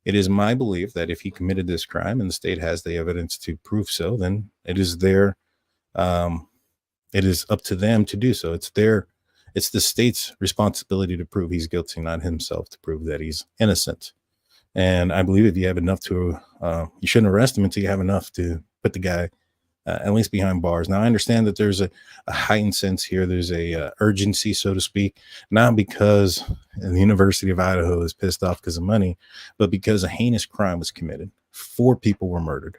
It is my belief that if he committed this crime and the state has the evidence to prove so, then it is it is up to them to do so. It's It's the state's responsibility to prove he's guilty, not himself to prove that he's innocent. And I believe if you have enough to, you shouldn't arrest him until you have enough to put the guy at least behind bars. Now, I understand that there's a heightened sense here. There's a urgency, so to speak, not because the University of Idaho is pissed off because of money, but because a heinous crime was committed. 4 people were murdered.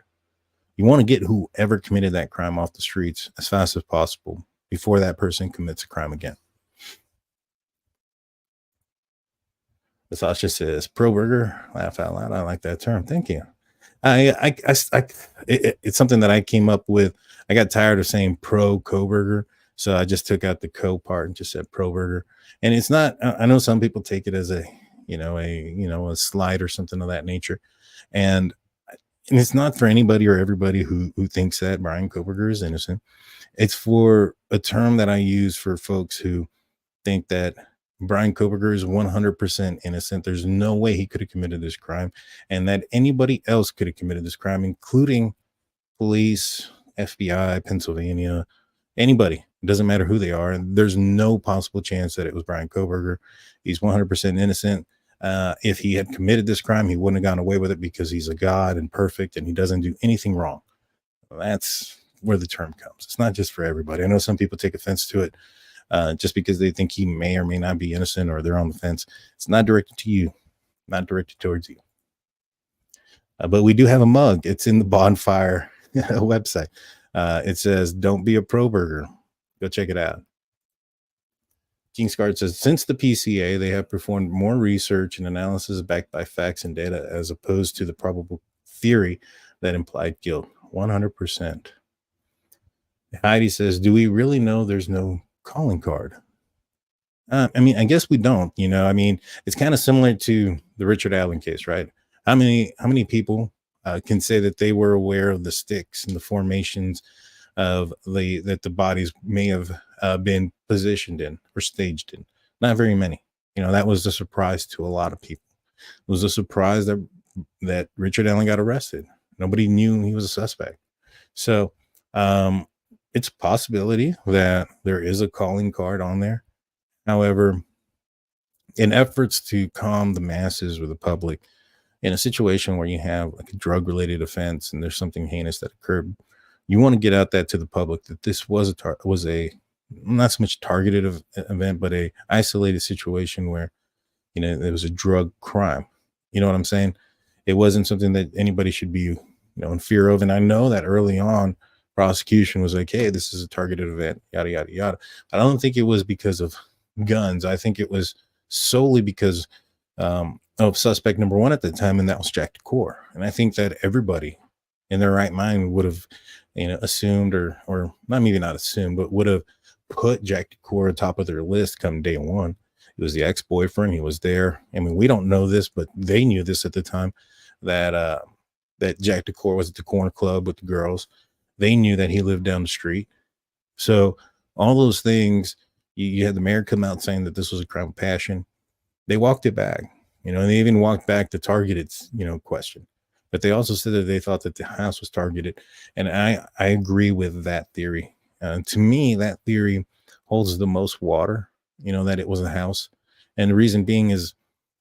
You want to get whoever committed that crime off the streets as fast as possible before that person commits a crime again. Sasha says, pro burger, laugh out loud. I like that term. Thank you. It's something that I came up with. I got tired of saying pro Kohberger, so I just took out the co part and just said pro burger. And it's not, I know some people take it as a slight or something of that nature. And it's not for anybody or everybody who thinks that Bryan Kohberger is innocent. It's for a term that I use for folks who think that Bryan Kohberger is 100% innocent. There's no way he could have committed this crime, and that anybody else could have committed this crime, including police, FBI, Pennsylvania, anybody. It doesn't matter who they are. And there's no possible chance that it was Bryan Kohberger. He's 100% innocent. If he had committed this crime, he wouldn't have gone away with it because he's a god and perfect and he doesn't do anything wrong. That's where the term comes. It's not just for everybody. I know some people take offense to it just because they think he may or may not be innocent or they're on the fence. It's not directed to you, not directed towards you. But we do have a mug. It's in the bonfire website. It says, don't be a pro burger. Go check it out. Kingsguard says, since the PCA, they have performed more research and analysis backed by facts and data as opposed to the probable theory that implied guilt. 100%. Heidi says, do we really know there's no calling card? I mean, I guess we don't, I mean, it's kind of similar to the Richard Allen case, right? How many people can say that they were aware of the sticks and the formations of that the bodies may have been positioned in or staged in? Not very many. That was a surprise to a lot of people. It was a surprise that Richard Allen got arrested. Nobody knew he was a suspect. So it's a possibility that there is a calling card on there. However, in efforts to calm the masses or the public in a situation where you have like a drug-related offense and there's something heinous that occurred, you want to get out that to the public that this was a not so much targeted event, but a isolated situation where there was a drug crime. You know what I'm saying? It wasn't something that anybody should be in fear of. And I know that early on, prosecution was like, hey, this is a targeted event, yada yada yada. I don't think it was because of guns. I think it was solely because of suspect number 1 at the time, and that was Jack DeCore. And I think that everybody in their right mind would have assumed or not, maybe not assumed, but would have put Jack DeCore atop of their list come day 1. It was the ex-boyfriend. He was there. I mean, we don't know this, but they knew this at the time, that Jack DeCore was at the corner club with the girls. They knew that he lived down the street. So all those things, you had the mayor come out saying that this was a crime of passion. They walked it back, and they even walked back the targeted, question. But they also said that they thought that the house was targeted. And I agree with that theory. To me, that theory holds the most water, that it was a house. And the reason being is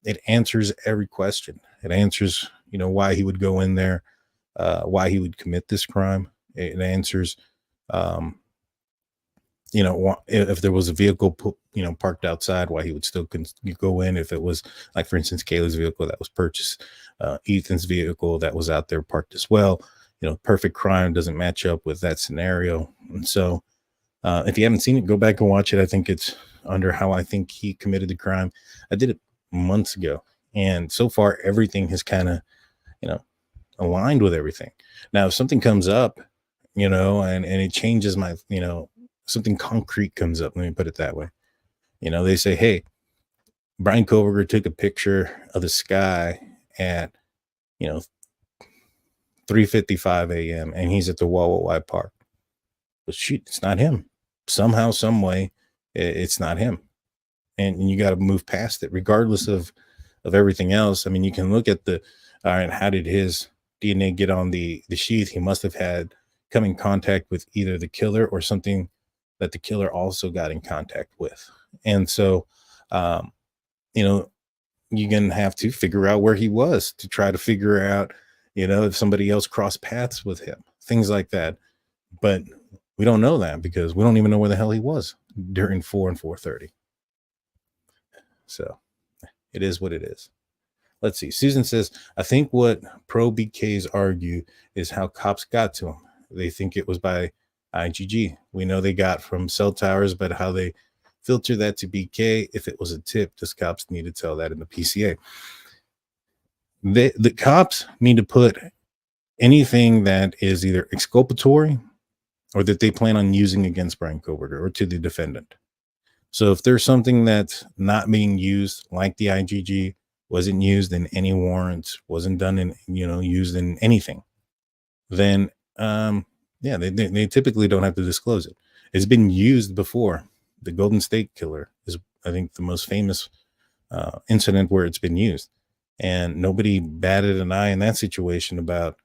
it answers every question. It answers, why he would go in there, why he would commit this crime. It answers, if there was a vehicle, parked outside, why he would still go in. If it was, like, for instance, Kaylee's vehicle that was purchased, Ethan's vehicle that was out there parked as well. Perfect crime doesn't match up with that scenario. And so if you haven't seen it, go back and watch it. I think it's under how I think he committed the crime. I did it months ago. And so far, everything has kind of, aligned with everything. Now, if something comes up, and it changes my, something concrete comes up, let me put it that way. They say, hey, Bryan Kohberger took a picture of the sky at, 3:55 a.m. and he's at the Wawa Park. But shoot, it's not him. Somehow, some way, it's not him. And you got to move past it, regardless of everything else. I mean, you can look at all right, how did his DNA get on the sheath? He must have had come in contact with either the killer or something that the killer also got in contact with. And so, you know, you're going to have to figure out where he was to try to figure out, you know, if somebody else crossed paths with him, things like that. But we don't know that because we don't even know where the hell he was during 4 and 4:30. So it is what it is. Let's see. Susan says, I think what pro BKs argue is how cops got to him. They think it was by IGG. We know they got from cell towers, but how they filter that to BK, if it was a tip, does cops need to tell that in the PCA? The cops need to put anything that is either exculpatory or that they plan on using against Bryan Kohberger or to the defendant. So if there's something that's not being used, like the IGG, wasn't used in any warrants, wasn't done in, you know, used in anything, then yeah, they typically don't have to disclose it. It's been used before. The Golden State Killer is, I think, the most famous incident where it's been used, and nobody batted an eye in that situation about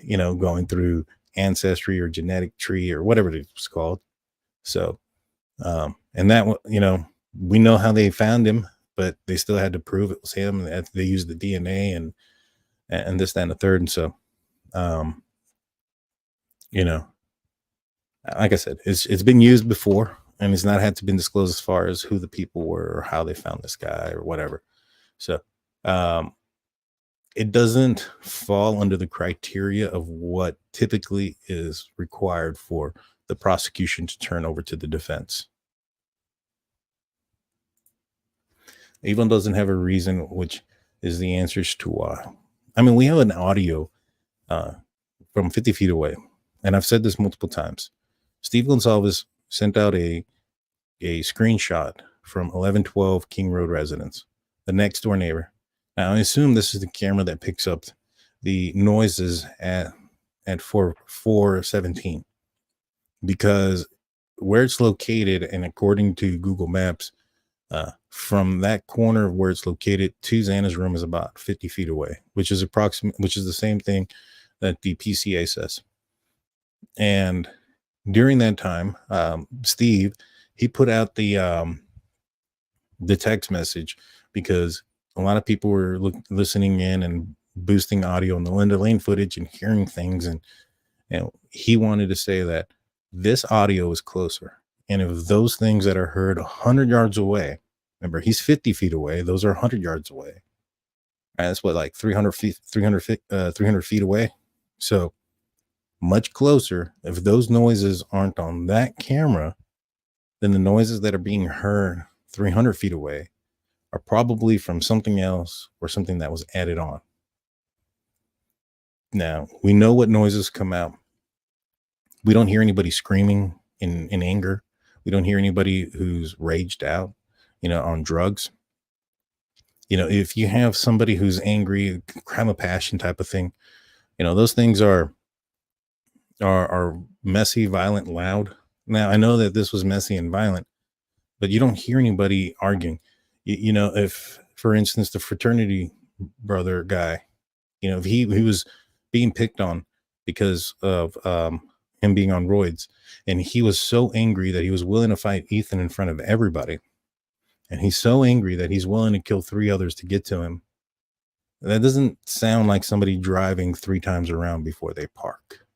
you know, going through ancestry or genetic tree or whatever it was called. So and that, you know, we know how they found him, but they still had to prove it was him. They used the DNA and this, that, and the third. And so, you know, like I said, it's been used before, and it's not had to been disclosed as far as who the people were or how they found this guy or whatever. So, it doesn't fall under the criteria of what typically is required for the prosecution to turn over to the defense. Even doesn't have a reason, which is the answers to why. I mean, we have an audio from 50 feet away, and I've said this multiple times. Steve Goncalves sent out a screenshot from 1112 King Road residence, the next door neighbor. Now, I assume this is the camera that picks up the noises at 417, because where it's located, and according to Google Maps, from that corner of where it's located to Xana's room is about 50 feet away, which is the same thing that the PCA says. And during that time, Steve, he put out the text message because a lot of people were listening in and boosting audio on the Linda Lane footage and hearing things. And you know, he wanted to say that this audio is closer. And if those things that are heard 100 yards away, remember, he's 50 feet away, those are 100 yards away. That's what, like 300 feet away. So much closer. If those noises aren't on that camera, then the noises that are being heard 300 feet away are probably from something else or something that was added on. Now, we know what noises come out. We don't hear anybody screaming in anger. We don't hear anybody who's raged out, you know, on drugs. You know, if you have somebody who's angry, crime of passion type of thing, you know, those things are messy, violent, loud. Now, I know that this was messy and violent, but you don't hear anybody arguing. You know, if, for instance, the fraternity brother guy, you know, if he was being picked on because of him being on roids, and he was so angry that he was willing to fight Ethan in front of everybody, and he's so angry that he's willing to kill 3 others to get to him, that doesn't sound like somebody driving 3 times around before they park.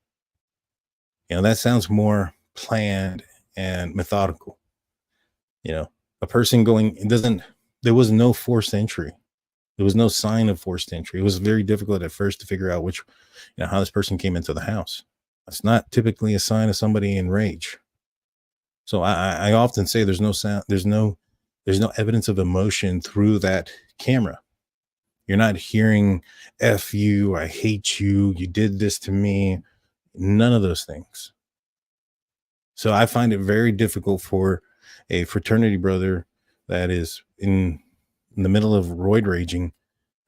You know, that sounds more planned and methodical. You know, a person going, there was no forced entry. There was no sign of forced entry. It was very difficult at first to figure out how this person came into the house. That's not typically a sign of somebody in rage. So I often say there's no sound, there's no evidence of emotion through that camera. You're not hearing F you, I hate you, you did this to me. None of those things. So I find it very difficult for a fraternity brother that is in the middle of roid raging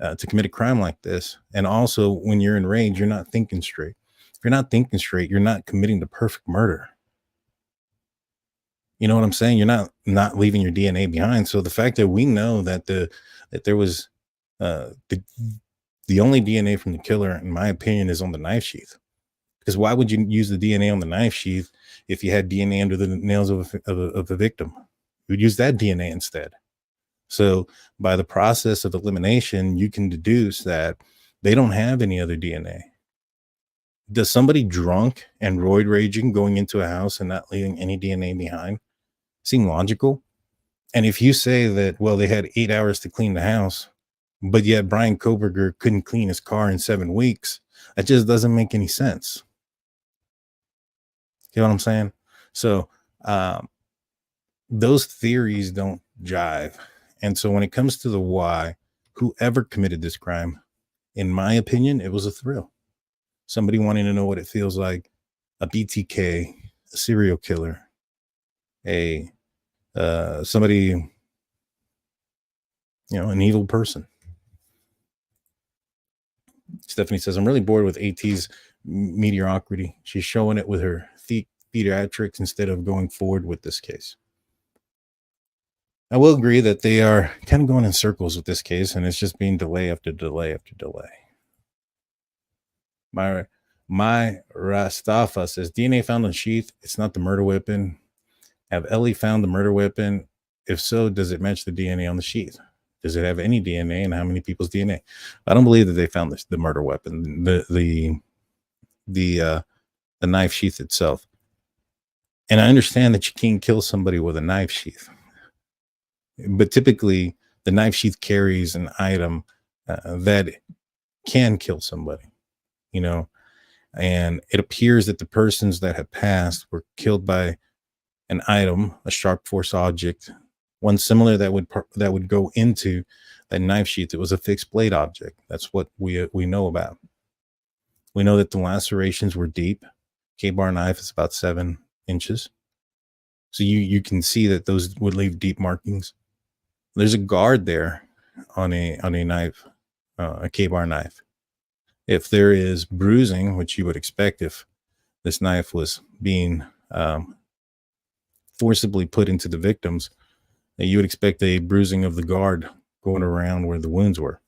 to commit a crime like this. And also, when you're in rage, you're not thinking straight. If you're not thinking straight, you're not committing the perfect murder. You know what I'm saying? You're not leaving your DNA behind. So the fact that we know that there was the only DNA from the killer, in my opinion, is on the knife sheath. Because why would you use the DNA on the knife sheath if you had DNA under the nails of a victim? You would use that DNA instead. So by the process of elimination, you can deduce that they don't have any other DNA. Does somebody drunk and roid raging going into a house and not leaving any DNA behind seem logical? And if you say that, well, they had 8 hours to clean the house, but yet Bryan Kohberger couldn't clean his car in 7 weeks, that just doesn't make any sense. You know what I'm saying? So those theories don't jive. And so when it comes to the why, whoever committed this crime, in my opinion, it was a thrill. Somebody wanting to know what it feels like, a BTK, a serial killer, somebody, an evil person. Stephanie says, I'm really bored with AT's mediocrity. She's showing it with her theatrics instead of going forward with this case. I will agree that they are kind of going in circles with this case, and it's just being delay after delay after delay. My Rastafa says, DNA found on sheath. It's not the murder weapon. Have Ellie found the murder weapon? If so, does it match the DNA on the sheath? Does it have any DNA, and how many people's DNA? I don't believe that they found the murder weapon, the knife sheath itself. And I understand that you can't kill somebody with a knife sheath, but typically the knife sheath carries an item that can kill somebody, and it appears that the persons that have passed were killed by an item, a sharp force object, one similar that would go into that knife sheath. It was a fixed blade object. That's what we know about. We know that the lacerations were deep. K-bar knife is about 7 inches. So you can see that those would leave deep markings. There's a guard there on a knife, a K-bar knife. If there is bruising, which you would expect if this knife was being forcibly put into the victims, you would expect a bruising of the guard going around where the wounds were.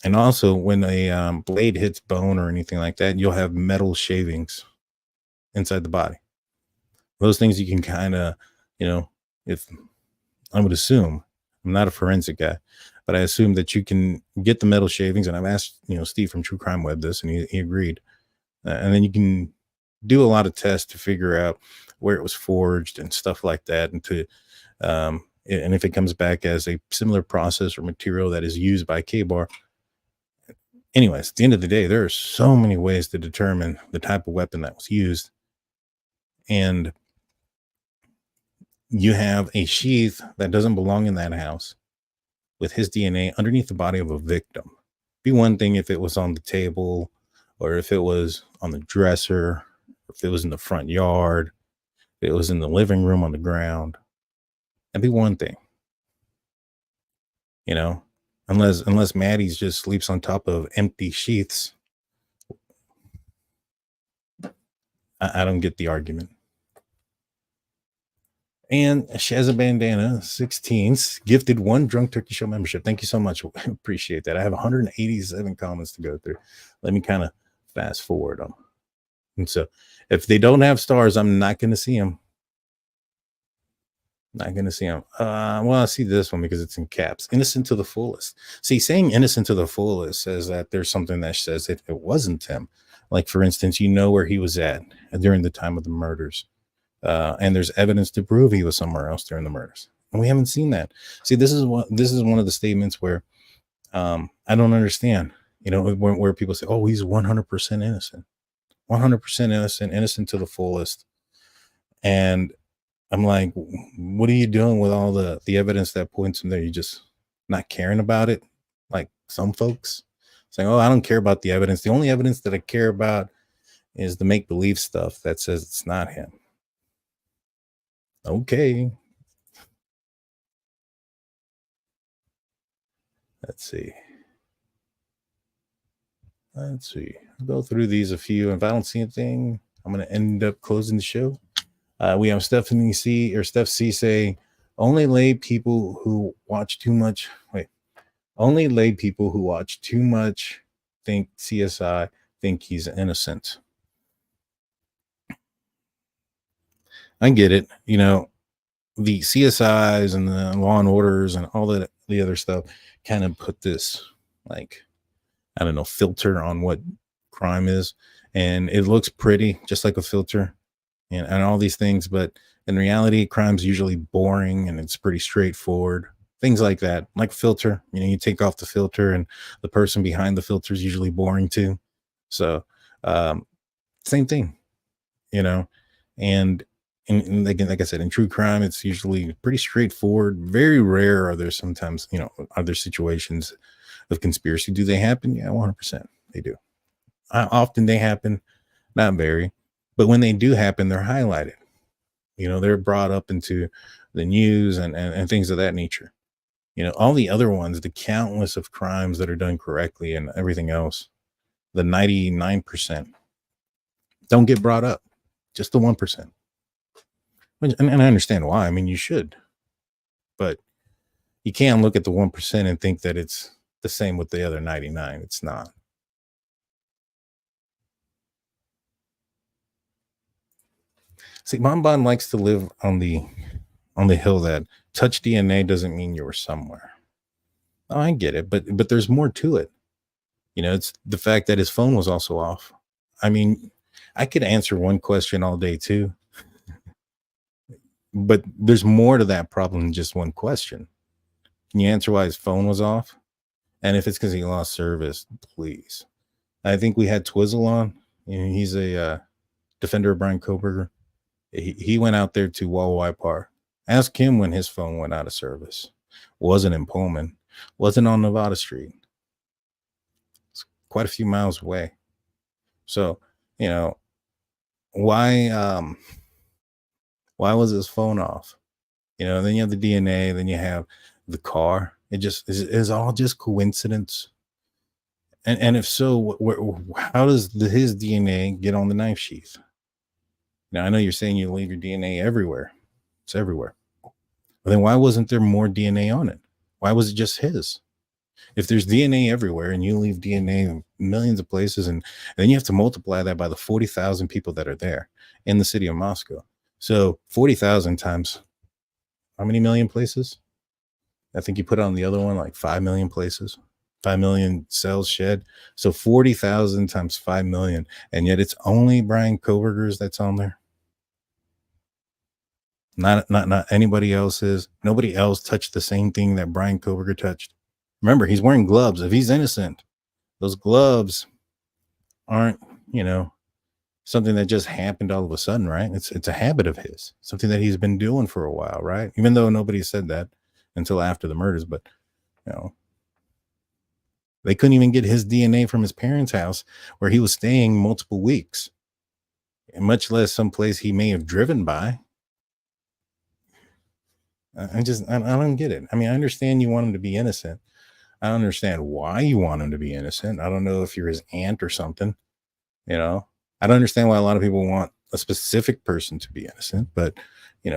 And also, when a blade hits bone or anything like that, you'll have metal shavings inside the body. Those things you can kind of, if I would assume, I'm not a forensic guy, but I assume that you can get the metal shavings. And I've asked, Steve from True Crime Web this, and he agreed. And then you can do a lot of tests to figure out where it was forged and stuff like that, and to and if it comes back as a similar process or material that is used by K-bar. Anyways, at the end of the day, there are so many ways to determine the type of weapon that was used. And you have a sheath that doesn't belong in that house with his DNA underneath the body of a victim. Be one thing if it was on the table, or if it was on the dresser, or if it was in the front yard, if it was in the living room on the ground. That'd be one thing, unless Maddie's just sleeps on top of empty sheaths. I don't get the argument. And Shazza Bandana 16s gifted 1 Drunk Turkey Show membership. Thank you so much. Appreciate that. I have 187 comments to go through. Let me kind of fast forward them. And so if they don't have stars, I'm not going to see them. Not going to see them. Well, I see this one because it's in caps. Innocent to the fullest. See, saying innocent to the fullest says that there's something that says that it wasn't him. Like, for instance, where he was at during the time of the murders. And there's evidence to prove he was somewhere else during the murders. And we haven't seen that. See, this is one of the statements where I don't understand, where people say, oh, he's 100% innocent. 100% innocent to the fullest. And I'm like, what are you doing with all the evidence that points him there? You just not caring about it? Like some folks saying, oh, I don't care about the evidence. The only evidence that I care about is the make-believe stuff that says it's not him. Okay. Let's see. I'll go through these a few. If I don't see anything, I'm going to end up closing the show. We have Steph C say, only lay people who watch too much think CSI think he's innocent. I get it. the CSIs and the Law and Orders and all the other stuff kind of put this, like, I don't know, filter on what crime is, and it looks pretty, just like a filter, and all these things. But in reality, crime's usually boring and it's pretty straightforward. Things like that, like filter. You take off the filter, and the person behind the filter is usually boring too. So, same thing, and. And like I said, in true crime, it's usually pretty straightforward. Very rare are there sometimes, are there situations of conspiracy? Do they happen? Yeah, 100% they do. Often they happen, not very, but when they do happen, they're highlighted. They're brought up into the news and things of that nature. All the other ones, the countless of crimes that are done correctly and everything else, the 99% don't get brought up, just the 1%. And I understand why. I mean, you should, but you can't look at the 1% and think that it's the same with the other 99. It's not. See, Bonbon likes to live on the hill that touch DNA doesn't mean you were somewhere. Oh, I get it, but there's more to it. It's the fact that his phone was also off. I mean, I could answer one question all day too. But there's more to that problem than just one question. Can you answer why his phone was off? And if it's because he lost service, please. I think we had Twizzle on. He's a defender of Bryan Kohberger. He went out there to Walleye Park. Ask him when his phone went out of service. Wasn't in Pullman. Wasn't on Nevada Street. It's quite a few miles away. So, why was his phone off? Then you have the DNA, then you have the car. It just is all just coincidence. And if so, how does his DNA get on the knife sheath? Now, I know you're saying you leave your DNA everywhere. It's everywhere. But then why wasn't there more DNA on it? Why was it just his? If there's DNA everywhere and you leave DNA in millions of places, and then you have to multiply that by the 40,000 people that are there in the city of Moscow. So 40,000 times how many million places? I think you put on the other one like 5 million places, 5 million cells shed. So 40,000 times 5 million. And yet it's only Bryan Kohberger's that's on there. Not anybody else's. Nobody else touched the same thing that Bryan Kohberger touched. Remember, he's wearing gloves. If he's innocent, those gloves aren't, something that just happened all of a sudden, right? It's a habit of his, something that he's been doing for a while, right? Even though nobody said that until after the murders, but they couldn't even get his DNA from his parents' house where he was staying multiple weeks, and much less someplace he may have driven by. I don't get it. I mean, I understand you want him to be innocent. I don't understand why you want him to be innocent. I don't know if you're his aunt or something, I don't understand why a lot of people want a specific person to be innocent, but,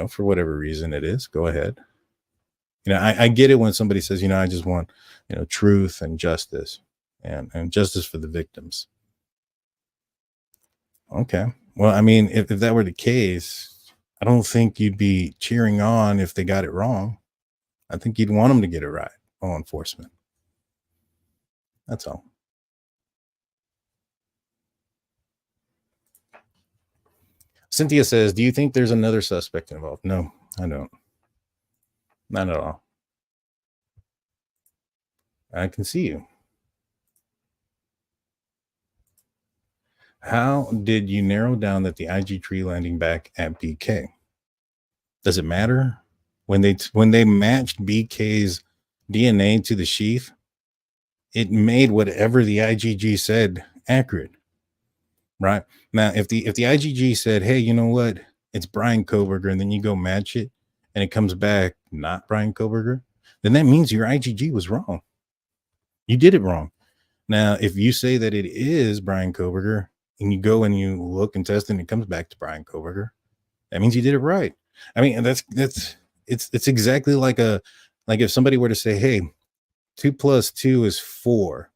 for whatever reason it is, go ahead. I get it when somebody says, I just want, truth and justice and justice for the victims. Okay. Well, I mean, if that were the case, I don't think you'd be cheering on if they got it wrong. I think you'd want them to get it right, law enforcement. That's all. Cynthia says, do you think there's another suspect involved? No, I don't. Not at all. I can see you. How did you narrow down that the IG tree landing back at BK? Does it matter? When they matched BK's DNA to the sheath, it made whatever the IgG said accurate. Right? Now, if the IgG said, hey, you know what? It's Bryan Kohberger, and then you go match it and it comes back not Bryan Kohberger, then that means your IgG was wrong. You did it wrong. Now, if you say that it is Bryan Kohberger and you go and you look and test and it comes back to Bryan Kohberger, that means you did it right. I mean, it's exactly like if somebody were to say, hey, 2 + 2 is 4.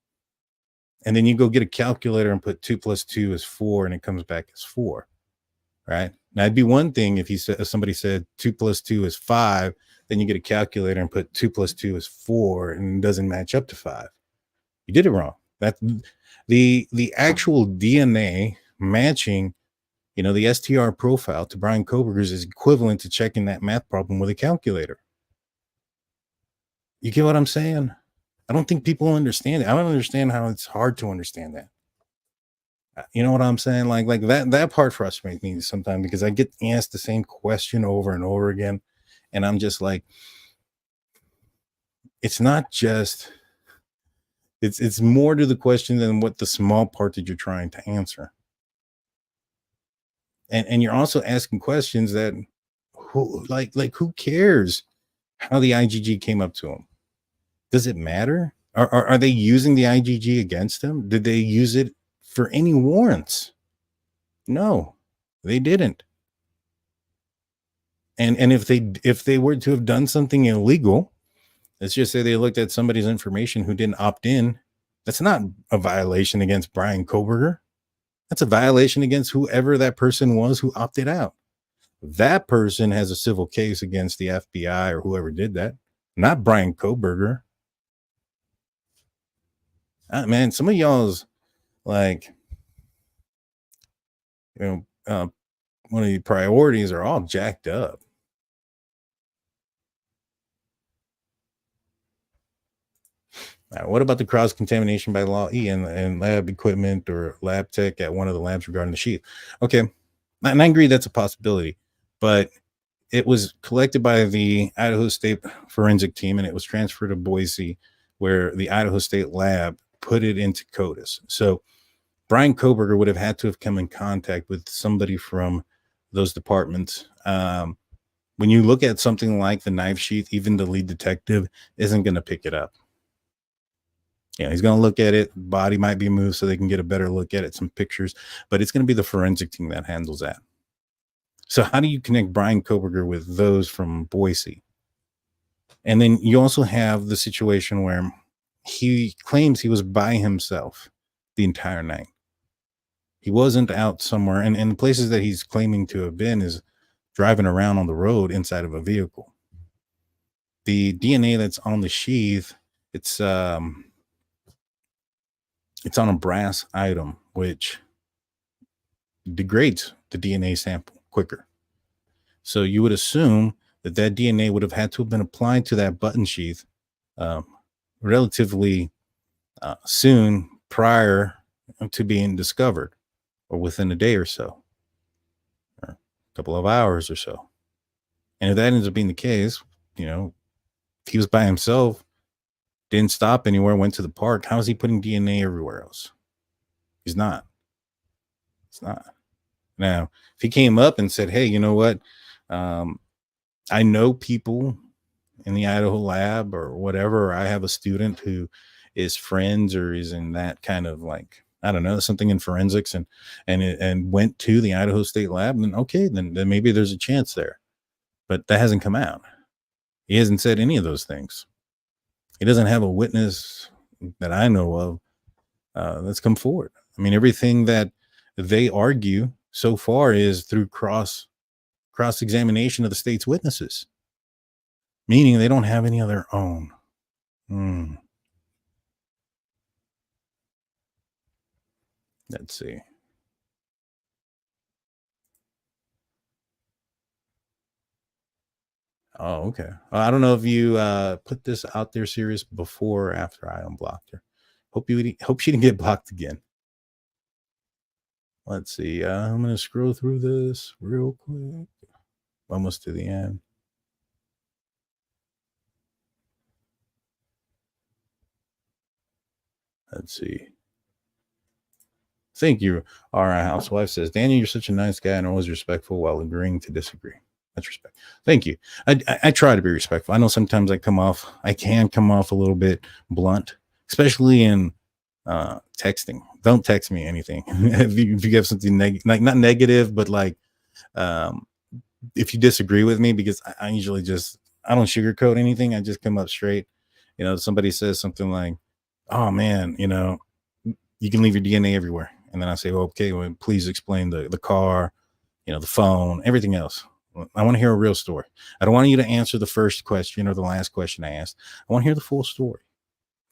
And then you go get a calculator and put 2 + 2 is 4 and it comes back as 4. Right? Now, it'd be one thing if if somebody said 2 + 2 is 5, then you get a calculator and put 2 + 2 is 4, and it doesn't match up to 5. You did it wrong. That the actual DNA matching, the STR profile to Bryan Kohberger's is equivalent to checking that math problem with a calculator. You get what I'm saying? I don't think people understand it. I don't understand how it's hard to understand that. You know what I'm saying? Like that part frustrates me sometimes because I get asked the same question over and over again. And I'm just like, it's not just, it's more to the question than what the small part that you're trying to answer. And you're also asking questions that who cares how the IGG came up to him? Does it matter? Are they using the IGG against him? Did they use it for any warrants? No, they didn't. And if they were to have done something illegal, let's just say they looked at somebody's information who didn't opt in, that's not a violation against Bryan Kohberger. That's a violation against whoever that person was who opted out. That person has a civil case against the FBI or whoever did that, not Bryan Kohberger. Man, some of y'all's like, one of the priorities are all jacked up. What about the cross-contamination by Law E and lab equipment or lab tech at one of the labs regarding the sheath? Okay, and I agree that's a possibility, but it was collected by the Idaho State forensic team and it was transferred to Boise, where the Idaho State lab put it into CODIS. So Bryan Kohberger would have had to have come in contact with somebody from those departments. When you look at something like the knife sheath, even the lead detective isn't going to pick it up. He's going to look at it. Body might be moved so they can get a better look at it, some pictures, but it's going to be the forensic team that handles that. So how do you connect Bryan Kohberger with those from Boise? And then you also have the situation where he claims he was by himself the entire night. He wasn't out somewhere. And the places that he's claiming to have been is driving around on the road inside of a vehicle. The DNA that's on the sheath, it's on a brass item, which degrades the DNA sample quicker. So you would assume that DNA would have had to have been applied to that button sheath relatively soon prior to being discovered, or within a day or so, or a couple of hours or so. And if that ends up being the case, if he was by himself, didn't stop anywhere, went to the park, how is he putting DNA everywhere else? He's not. It's not. Now, if he came up and said, hey, you know what? I know people in the Idaho lab or whatever, or I have a student who is friends or is in that kind of like, I don't know, something in forensics and went to the Idaho State lab, then okay, then maybe there's a chance there. But that hasn't come out. He hasn't said any of those things. He doesn't have a witness that I know of that's come forward. I mean, everything that they argue so far is through cross-examination of the state's witnesses, meaning they don't have any of their own. Let's see. Oh, okay. I don't know if you put this out there serious before or after I unblocked her. Hope she didn't get blocked again. Let's see. I'm going to scroll through this real quick. Almost to the end. Let's see. Thank you. All right. Housewife says, Daniel, you're such a nice guy and always respectful while agreeing to disagree. That's respect. Thank you. I try to be respectful. I know sometimes I can come off a little bit blunt, especially in texting. Don't text me anything. if you have something like not negative, but like if you disagree with me, because I usually I don't sugarcoat anything. I just come up straight. Somebody says something like, oh man, you can leave your DNA everywhere. And then I say, well, okay, well, please explain the car, the phone, everything else. I want to hear a real story. I don't want you to answer the first question or the last question I asked. I want to hear the full story.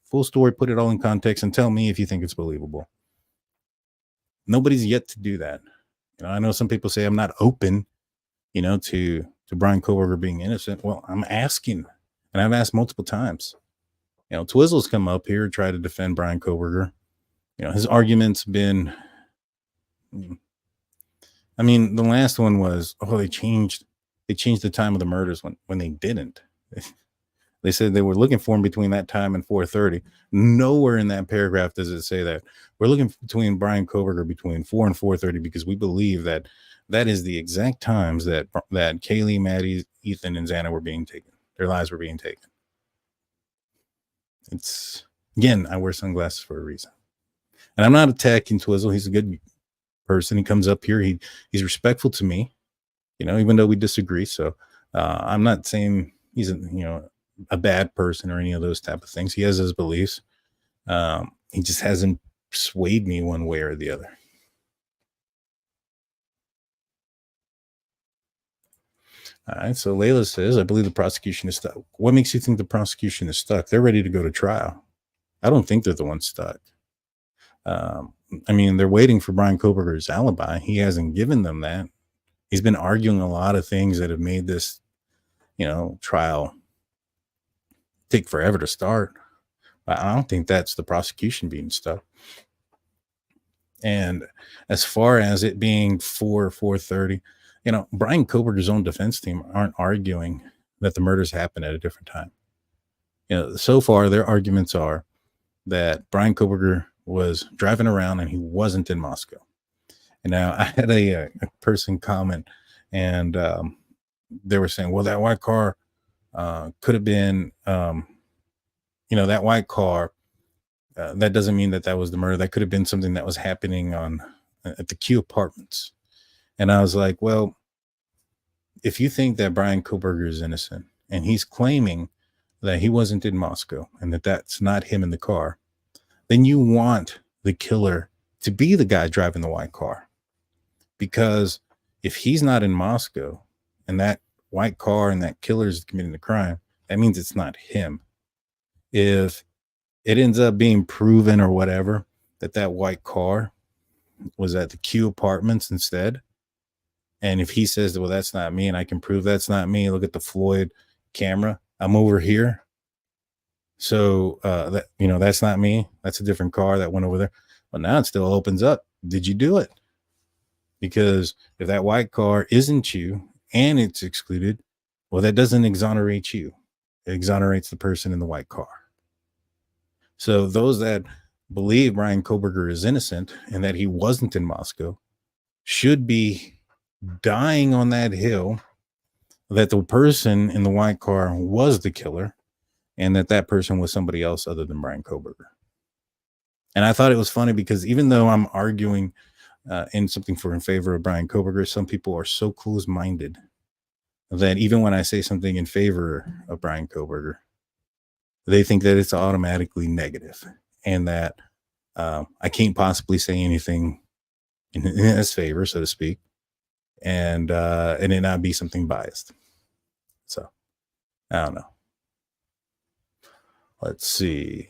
Full story, put it all in context, and tell me if you think it's believable. Nobody's yet to do that. I know some people say I'm not open, to Bryan Kohberger being innocent. Well, I'm asking, and I've asked multiple times. Twizzle's come up here, try to defend Bryan Kohberger. His argument's been, I mean, the last one was, they changed the time of the murders when they didn't. They said they were looking for him between that time and 4:30. Nowhere in that paragraph does it say that. We're looking between Bryan Kohberger between 4 and 4:30 because we believe that is the exact times that Kaylee, Maddie, Ethan, and Xana were being taken. Their lives were being taken. It's, again, I wear sunglasses for a reason. And I'm not attacking Twizzle. He's a good person. He comes up here. He's respectful to me, even though we disagree. So I'm not saying he's a bad person or any of those type of things. He has his beliefs. He just hasn't swayed me one way or the other. All right. So Layla says, I believe the prosecution is stuck. What makes you think the prosecution is stuck? They're ready to go to trial. I don't think they're the ones stuck. I mean, they're waiting for Bryan Kohberger's alibi. He hasn't given them that. He's been arguing a lot of things that have made this, trial take forever to start. But I don't think that's the prosecution being stuck. And as far as it being 4:30, Bryan Kohberger's own defense team aren't arguing that the murders happened at a different time. So far their arguments are that Bryan Kohberger was driving around and he wasn't in Moscow. And now I had a person comment, and they were saying, well, that white car could have been, that white car. That doesn't mean that was the murder. That could have been something that was happening at the Q Apartments. And I was like, well, if you think that Bryan Kohberger is innocent and he's claiming that he wasn't in Moscow and that's not him in the car, then you want the killer to be the guy driving the white car. Because if he's not in Moscow and that white car and that killer is committing the crime, that means it's not him. If it ends up being proven or whatever that white car was at the Q Apartments instead, and if he says, well, that's not me, and I can prove that's not me, look at the Floyd camera, I'm over here, so that's not me, that's a different car that went over there. Well, now it still opens up, did you do it? Because if that white car isn't you and it's excluded, well, that doesn't exonerate you. It exonerates the person in the white car. So those that believe Bryan Kohberger is innocent and that he wasn't in Moscow should be dying on that hill that the person in the white car was the killer and that person was somebody else other than Bryan Kohberger. And I thought it was funny because even though I'm arguing in something in favor of Bryan Kohberger, some people are so close-minded that even when I say something in favor of Bryan Kohberger, they think that it's automatically negative and that I can't possibly say anything in his favor, so to speak, and it not be something biased. So I don't know. Let's see.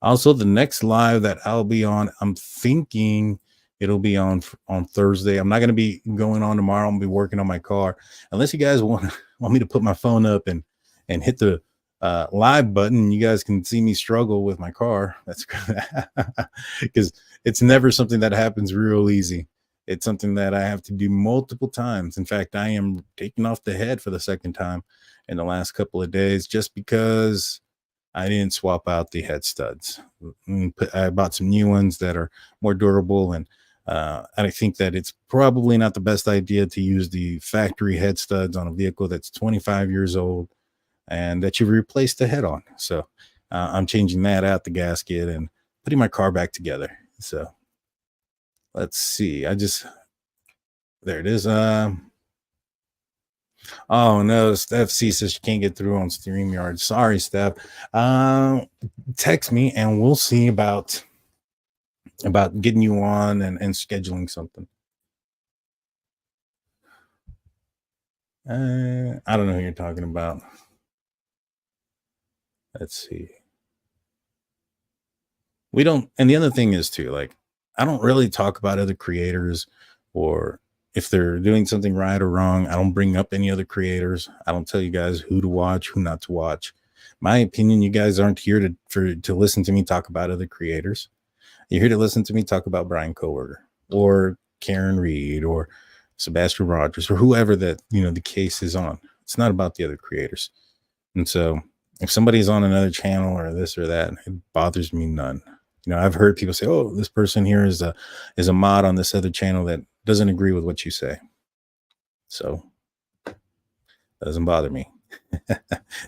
Also, the next live that I'll be on, I'm thinking it'll be on Thursday. I'm not going to be going on tomorrow. I'm going to be working on my car. Unless you guys want me to put my phone up and hit the live button, you guys can see me struggle with my car. That's because it's never something that happens real easy. It's something that I have to do multiple times. In fact, I am taking off the head for the second time in the last couple of days just because I didn't swap out the head studs. I bought some new ones that are more durable, and I think that it's probably not the best idea to use the factory head studs on a vehicle that's 25 years old and that you replace the head on. So I'm changing that out, the gasket, and putting my car back together. So let's see. There it is. Oh no, Steph C says she can't get through on StreamYard. Sorry, Steph. Text me and we'll see about getting you on and scheduling something. I don't know who you're talking about. Let's see. We don't, and the other thing is too, like, I don't really talk about other creators or if they're doing something right or wrong. I don't bring up any other creators. I don't tell you guys who to watch, who not to watch. My opinion, you guys aren't here to listen to me talk about other creators. You're here to listen to me talk about Bryan Kohberger or Karen Reed or Sebastian Rogers or whoever that, the case is on. It's not about the other creators. And so if somebody's on another channel or this or that, it bothers me none. I've heard people say, "Oh, this person here is a mod on this other channel that doesn't agree with what you say." So it doesn't bother me. It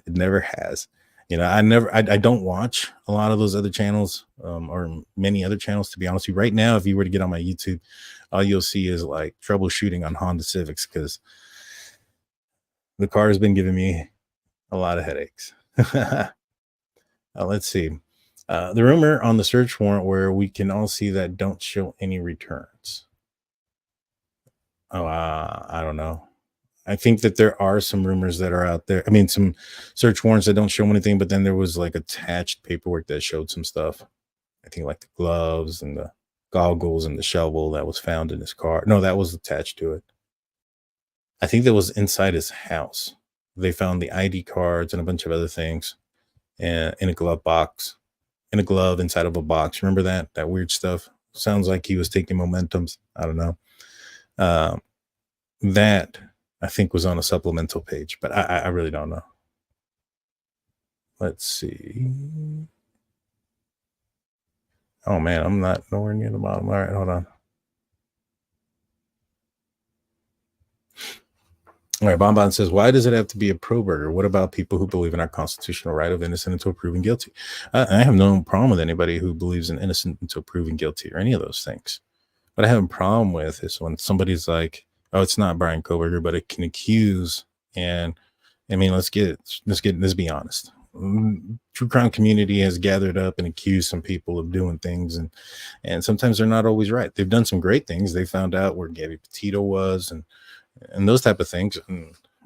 never has. I don't watch a lot of those other channels or many other channels, to be honest with you. Right now, if you were to get on my YouTube, all you'll see is like troubleshooting on Honda Civics because the car has been giving me a lot of headaches. Let's see. The rumor on the search warrant where we can all see that don't show any returns. Oh, I don't know. I think that there are some rumors that are out there. I mean, some search warrants that don't show anything, but then there was like attached paperwork that showed some stuff. I think like the gloves and the goggles and the shovel that was found in his car. No, that was attached to it. I think that was inside his house. They found the ID cards and a bunch of other things and in a glove box, in a glove inside of a box. Remember that weird stuff? Sounds like he was taking momentums. I don't know. That I think was on a supplemental page, but I really don't know. Let's see. Oh man, I'm not nowhere near the bottom. All right, hold on. All right, Bonbon says, why does it have to be a pro-burger? What about people who believe in our constitutional right of innocent until proven guilty? I have no problem with anybody who believes in innocent until proven guilty or any of those things. What I have a problem with is when somebody's like, oh, it's not Bryan Kohberger, but it can accuse. And I mean, let's be honest. True crime community has gathered up and accused some people of doing things. And sometimes they're not always right. They've done some great things. They found out where Gabby Petito was and those type of things.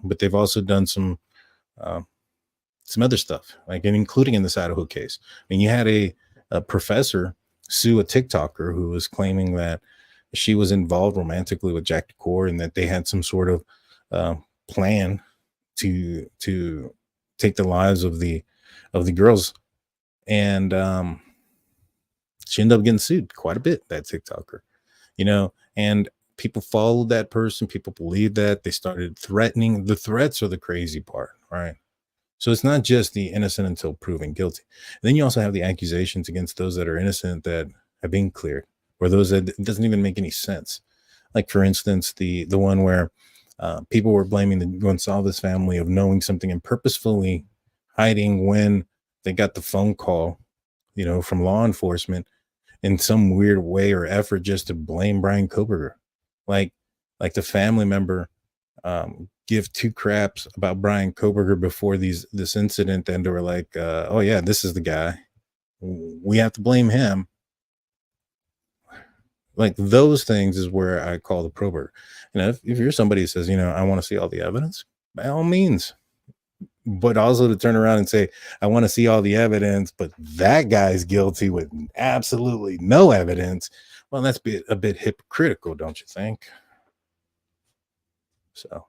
But they've also done some other stuff, like including in this Idaho case. I mean, you had a professor sue a TikToker who was claiming that she was involved romantically with Jack DeCore and that they had some sort of plan to take the lives of the girls. And she ended up getting sued quite a bit, that TikToker, and people followed that person. People believed that. They started threatening. The threats are the crazy part, right? So it's not just the innocent until proven guilty. And then you also have the accusations against those that are innocent that have been cleared, or those that it doesn't even make any sense. Like, for instance, the one where people were blaming the Goncalves family of knowing something and purposefully hiding when they got the phone call, from law enforcement in some weird way or effort just to blame Bryan Kohberger. Like the family member give two craps about Bryan Kohberger before this incident, and they were like, oh yeah, this is the guy. We have to blame him. Like, those things is where I call the prober. If you're somebody who says, I want to see all the evidence, by all means. But also to turn around and say, I want to see all the evidence, but that guy's guilty with absolutely no evidence. Well, that's a bit hypocritical, don't you think? So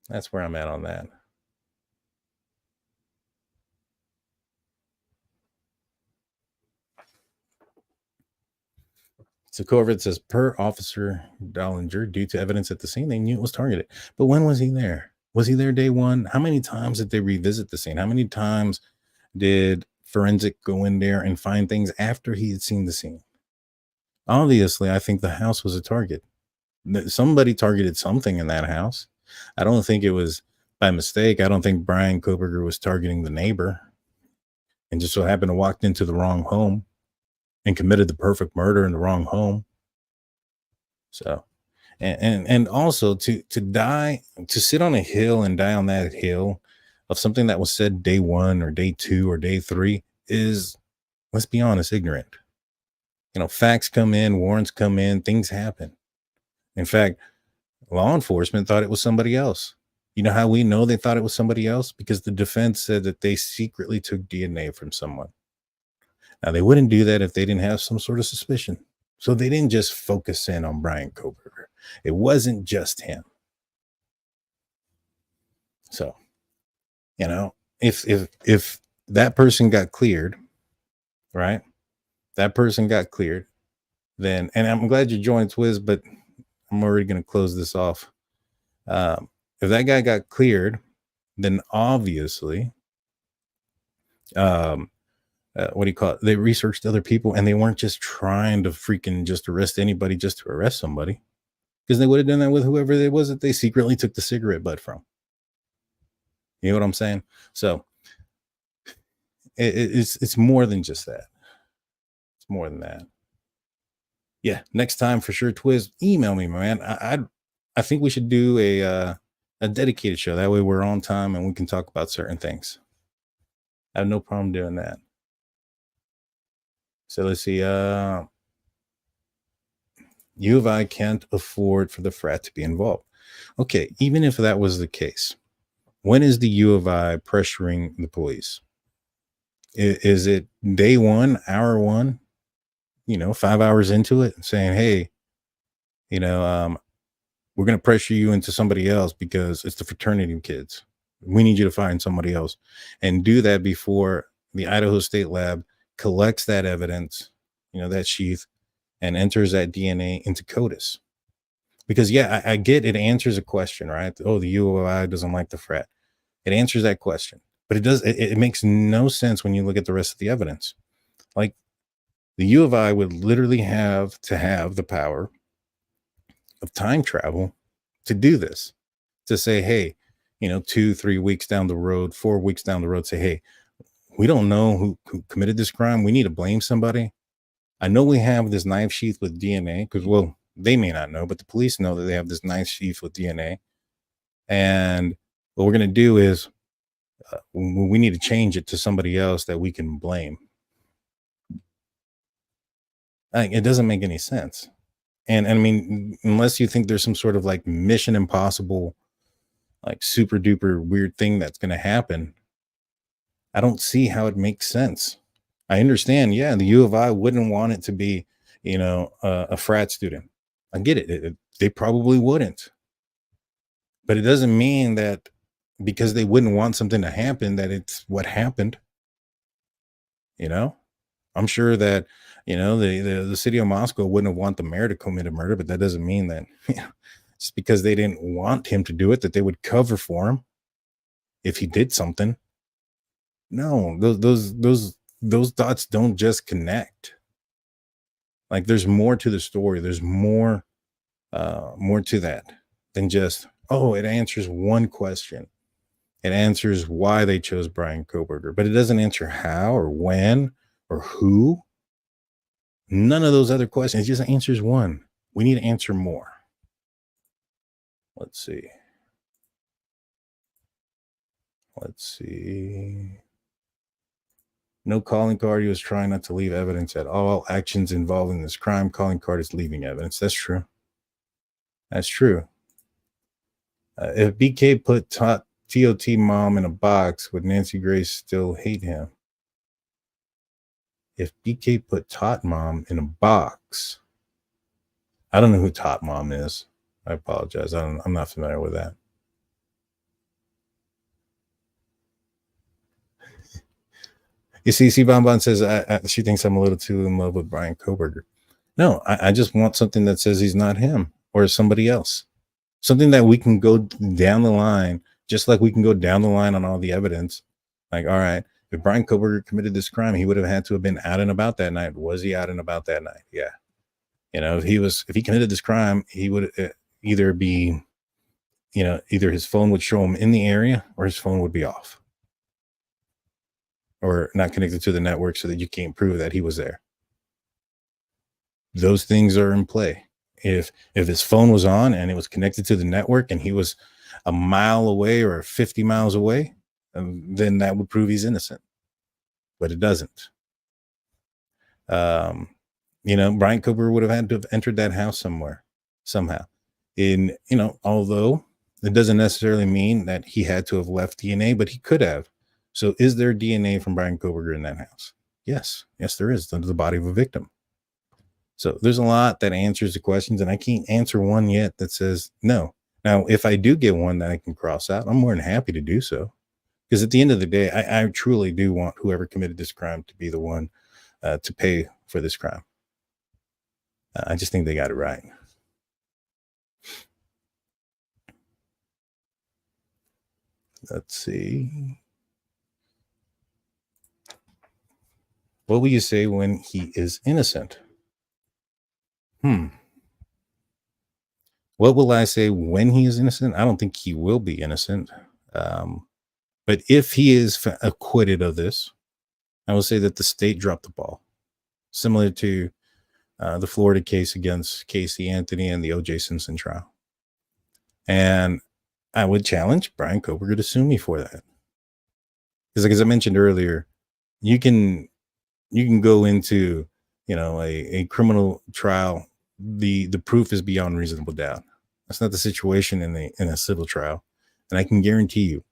that's where I'm at on that. So Corvid says, per Officer Dollinger, due to evidence at the scene, they knew it was targeted. But when was he there? Was he there day one? How many times did they revisit the scene? How many times did forensic go in there and find things after he had seen the scene? Obviously, I think the house was a target. Somebody targeted something in that house. I don't think it was by mistake. I don't think Bryan Kohberger was targeting the neighbor and just so happened to walk into the wrong home and committed the perfect murder in the wrong home. So, and also to sit on a hill and die on that hill of something that was said day one or day two or day three is, let's be honest, ignorant. Facts come in, warrants come in, things happen. In fact, law enforcement thought it was somebody else. You know how we know they thought it was somebody else? Because the defense said that they secretly took DNA from someone. Now, they wouldn't do that if they didn't have some sort of suspicion. So they didn't just focus in on Bryan Kohberger. It wasn't just him. So, you know, if that person got cleared, right? That person got cleared, then, and I'm glad you joined, Twiz, but I'm already going to close this off. If that guy got cleared, then obviously, what do you call it? They researched other people, and they weren't just trying to freaking just arrest anybody just to arrest somebody, because they would have done that with whoever it was that they secretly took the cigarette butt from. You know what I'm saying? So it's more than just that. It's more than that. Yeah, next time for sure, Twiz, email me, man. I think we should do a dedicated show. That way we're on time and we can talk about certain things. I have no problem doing that. So let's see. U of I can't afford for the frat to be involved. Okay, even if that was the case, when is the U of I pressuring the police? Is it day one, hour one, 5 hours into it, saying, hey, we're going to pressure you into somebody else because it's the fraternity kids. We need you to find somebody else, and do that before the Idaho State Lab collects that evidence, that sheath, and enters that DNA into CODIS. Because, yeah, I get it answers a question, right? Oh, the U of I doesn't like the frat. It answers that question, but it makes no sense when you look at the rest of the evidence. Like, the U of I would literally have to have the power of time travel to do this, to say, hey, 2-3 weeks down the road, 4 weeks down the road, say, hey, we don't know who committed this crime. We need to blame somebody. I know we have this knife sheath with DNA because, well, they may not know, but the police know that they have this knife sheath with DNA. And what we're going to do is we need to change it to somebody else that we can blame. It doesn't make any sense. And I mean, unless you think there's some sort of like Mission Impossible, like super duper weird thing that's going to happen, I don't see how it makes sense. I understand. Yeah, the U of I wouldn't want it to be, a frat student. I get it. They probably wouldn't. But it doesn't mean that because they wouldn't want something to happen, that it's what happened. I'm sure that, the city of Moscow wouldn't have want the mayor to commit a murder, but that doesn't mean that just because they didn't want him to do it, that they would cover for him if he did something. No, those dots don't just connect. Like, there's more to the story. There's more to that than just, it answers one question. It answers why they chose Bryan Kohberger, but it doesn't answer how or when or who. None of those other questions. It just answers one. We need to answer more. Let's see. No calling card. He was trying not to leave evidence at all. Actions involving this crime. Calling card is leaving evidence. That's true. That's true. If BK put TOT mom in a box, would Nancy Grace still hate him? If BK put TOT mom in a box, I don't know who TOT mom is. I apologize. I'm not familiar with that. You see, Bonbon says she thinks I'm a little too in love with Bryan Kohberger. No, I just want something that says he's not him or somebody else. Something that we can go down the line, just like we can go down the line on all the evidence. Like, all right, if Bryan Kohberger committed this crime, he would have had to have been out and about that night. Was he out and about that night? Yeah. If he committed this crime, he would either be, either his phone would show him in the area or his phone would be off or not connected to the network so that you can't prove that he was there. Those things are in play. If his phone was on and it was connected to the network and he was a mile away or 50 miles away, then that would prove he's innocent. But it doesn't. Bryan Kohberger would have had to have entered that house somehow. Although It doesn't necessarily mean that he had to have left DNA, but he could have. So is there DNA from Bryan Kohberger in that house? Yes. Yes, there is, under the body of a victim. So there's a lot that answers the questions, and I can't answer one yet that says no. Now, if I do get one that I can cross out, I'm more than happy to do so. Because at the end of the day, I truly do want whoever committed this crime to be the one to pay for this crime. I just think they got it right. Let's see. What will you say when he is innocent? What will I say when he is innocent? I don't think he will be innocent. But if he is acquitted of this, I will say that the state dropped the ball, similar to the Florida case against Casey Anthony and the O.J. Simpson trial. And I would challenge Bryan Kohberger to sue me for that. Because, like, as I mentioned earlier, you can go into, a criminal trial. The proof is beyond reasonable doubt. That's not the situation in a civil trial. And I can guarantee you,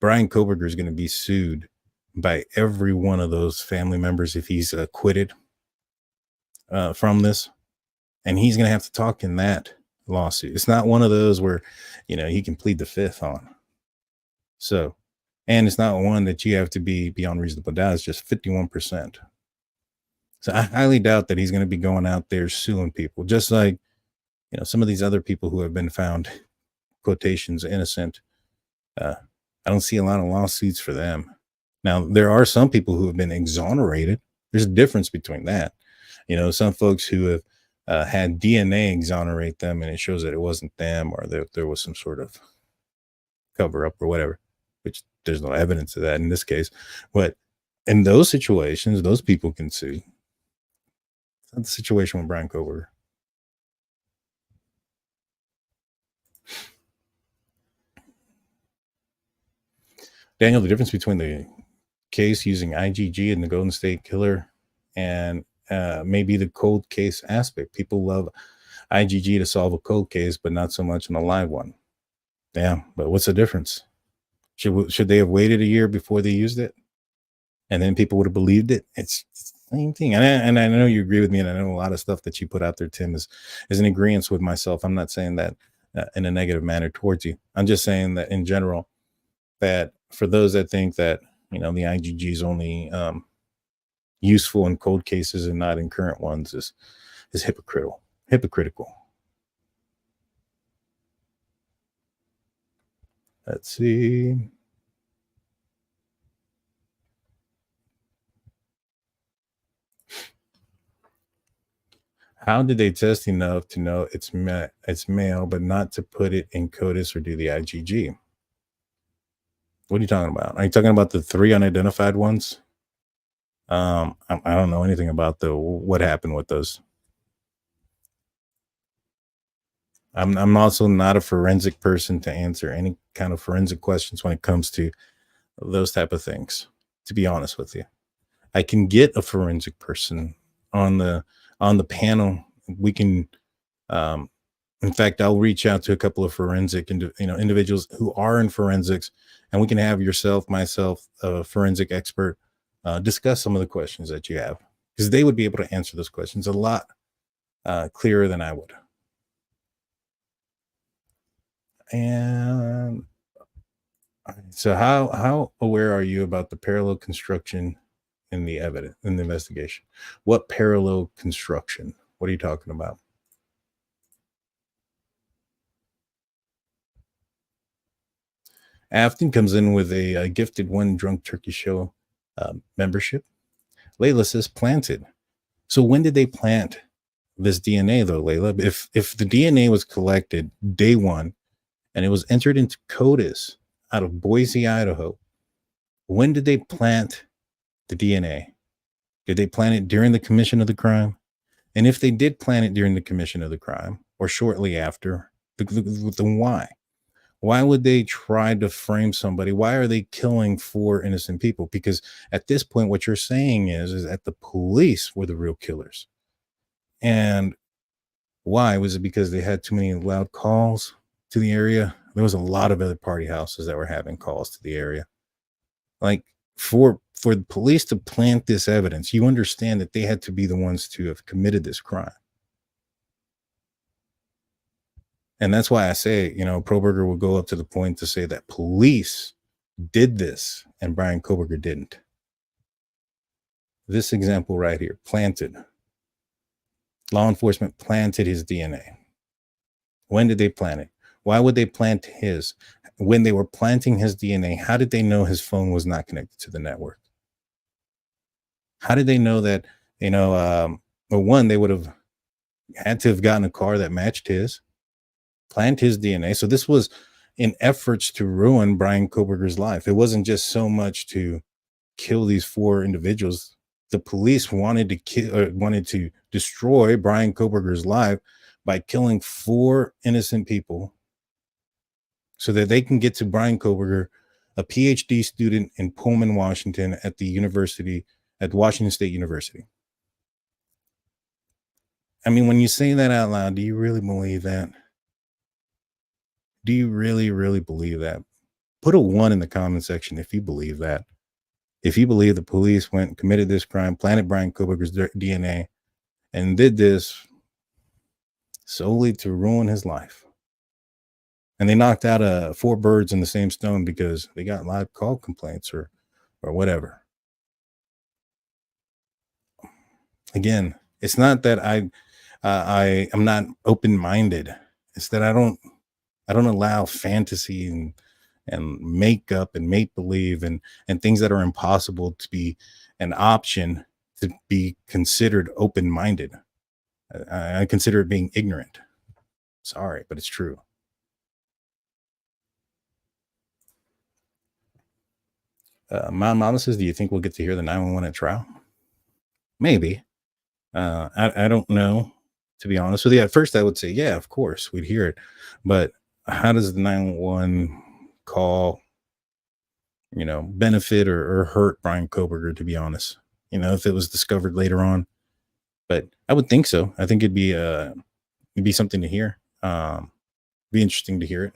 Bryan Kohberger is going to be sued by every one of those family members if he's acquitted from this. And he's going to have to talk in that lawsuit. It's not one of those where, he can plead the fifth on. So, and it's not one that you have to be beyond reasonable doubt. It's just 51%. So I highly doubt that he's going to be going out there suing people, just like, some of these other people who have been found, quotations, innocent. I don't see a lot of lawsuits for them. Now, there are some people who have been exonerated. There's a difference between that. Some folks who have had DNA exonerate them, and it shows that it wasn't them, or there was some sort of cover up or whatever, which there's no evidence of that in this case. But in those situations, those people can sue. It's not the situation with Bryan Kohberger. Daniel, the difference between the case using IgG and the Golden State Killer and maybe the cold case aspect. People love IgG to solve a cold case, but not so much in a live one. Yeah, but what's the difference? Should they have waited a year before they used it? And then people would have believed it? It's the same thing. And I know you agree with me, and I know a lot of stuff that you put out there, Tim, is in agreement with myself. I'm not saying that in a negative manner towards you. I'm just saying that in general, that for those that think that, the IgG is only useful in cold cases and not in current ones is hypocritical. Let's see. How did they test enough to know it's male, but not to put it in CODIS or do the IgG? What are you talking about? Are you talking about the 3 unidentified ones? I don't know anything about what happened with those. I'm also not a forensic person to answer any kind of forensic questions when it comes to those type of things, to be honest with you. I can get a forensic person on the panel. We can, in fact, I'll reach out to a couple of forensic individuals who are in forensics, and we can have myself, a forensic expert, discuss some of the questions that you have, because they would be able to answer those questions a lot clearer than I would. And so how aware are you about the parallel construction in the evidence, in the investigation? What parallel construction? What are you talking about? Afton comes in with a gifted one Drunkturkeyshow membership. Layla says planted. So when did they plant this DNA though, Layla? If the DNA was collected day one and it was entered into CODIS out of Boise, Idaho, when did they plant the DNA? Did they plant it during the commission of the crime? And if they did plant it during the commission of the crime or shortly after, then why? Why would they try to frame somebody? Why are they killing 4 innocent people? Because at this point, what you're saying is that the police were the real killers. And why? Was it because they had too many loud calls to the area There was a lot of other party houses that were having calls to the area. Like, for the police to plant this evidence, you understand that they had to be the ones to have committed this crime. And that's why I say, Kohberger will go up to the point to say that police did this and Bryan Kohberger didn't. This example right here, planted. Law enforcement planted his DNA. When did they plant it? Why would they plant his? When they were planting his DNA, how did they know his phone was not connected to the network? How did they know that, well, one, they would have had to have gotten a car that matched his, plant his DNA. So this was in efforts to ruin Bryan Kohberger's life. It wasn't just so much to kill these 4 individuals. The police wanted to destroy Bryan Kohberger's life by killing 4 innocent people so that they can get to Bryan Kohberger, a PhD student in Pullman, Washington, at Washington State University. I mean, when you say that out loud, do you really believe that? Do you really, really believe that? Put a 1 in the comment section if you believe that. If you believe the police went and committed this crime, planted Bryan Kohberger's DNA, and did this solely to ruin his life. And they knocked out 4 birds in the same stone because they got live call complaints or whatever. Again, it's not that I am not open-minded. It's that I don't allow fantasy and makeup and make-believe and things that are impossible to be an option to be considered open-minded. I consider it being ignorant. Sorry, but it's true. My mama says, do you think we'll get to hear the 911 at trial? Maybe. I don't know, to be honest with you. At first, I would say, yeah, of course, we'd hear it. But how does the 911 call, benefit or hurt Bryan Kohberger, to be honest? If it was discovered later on. But I would think so. I think it'd be something to hear. Be interesting to hear it.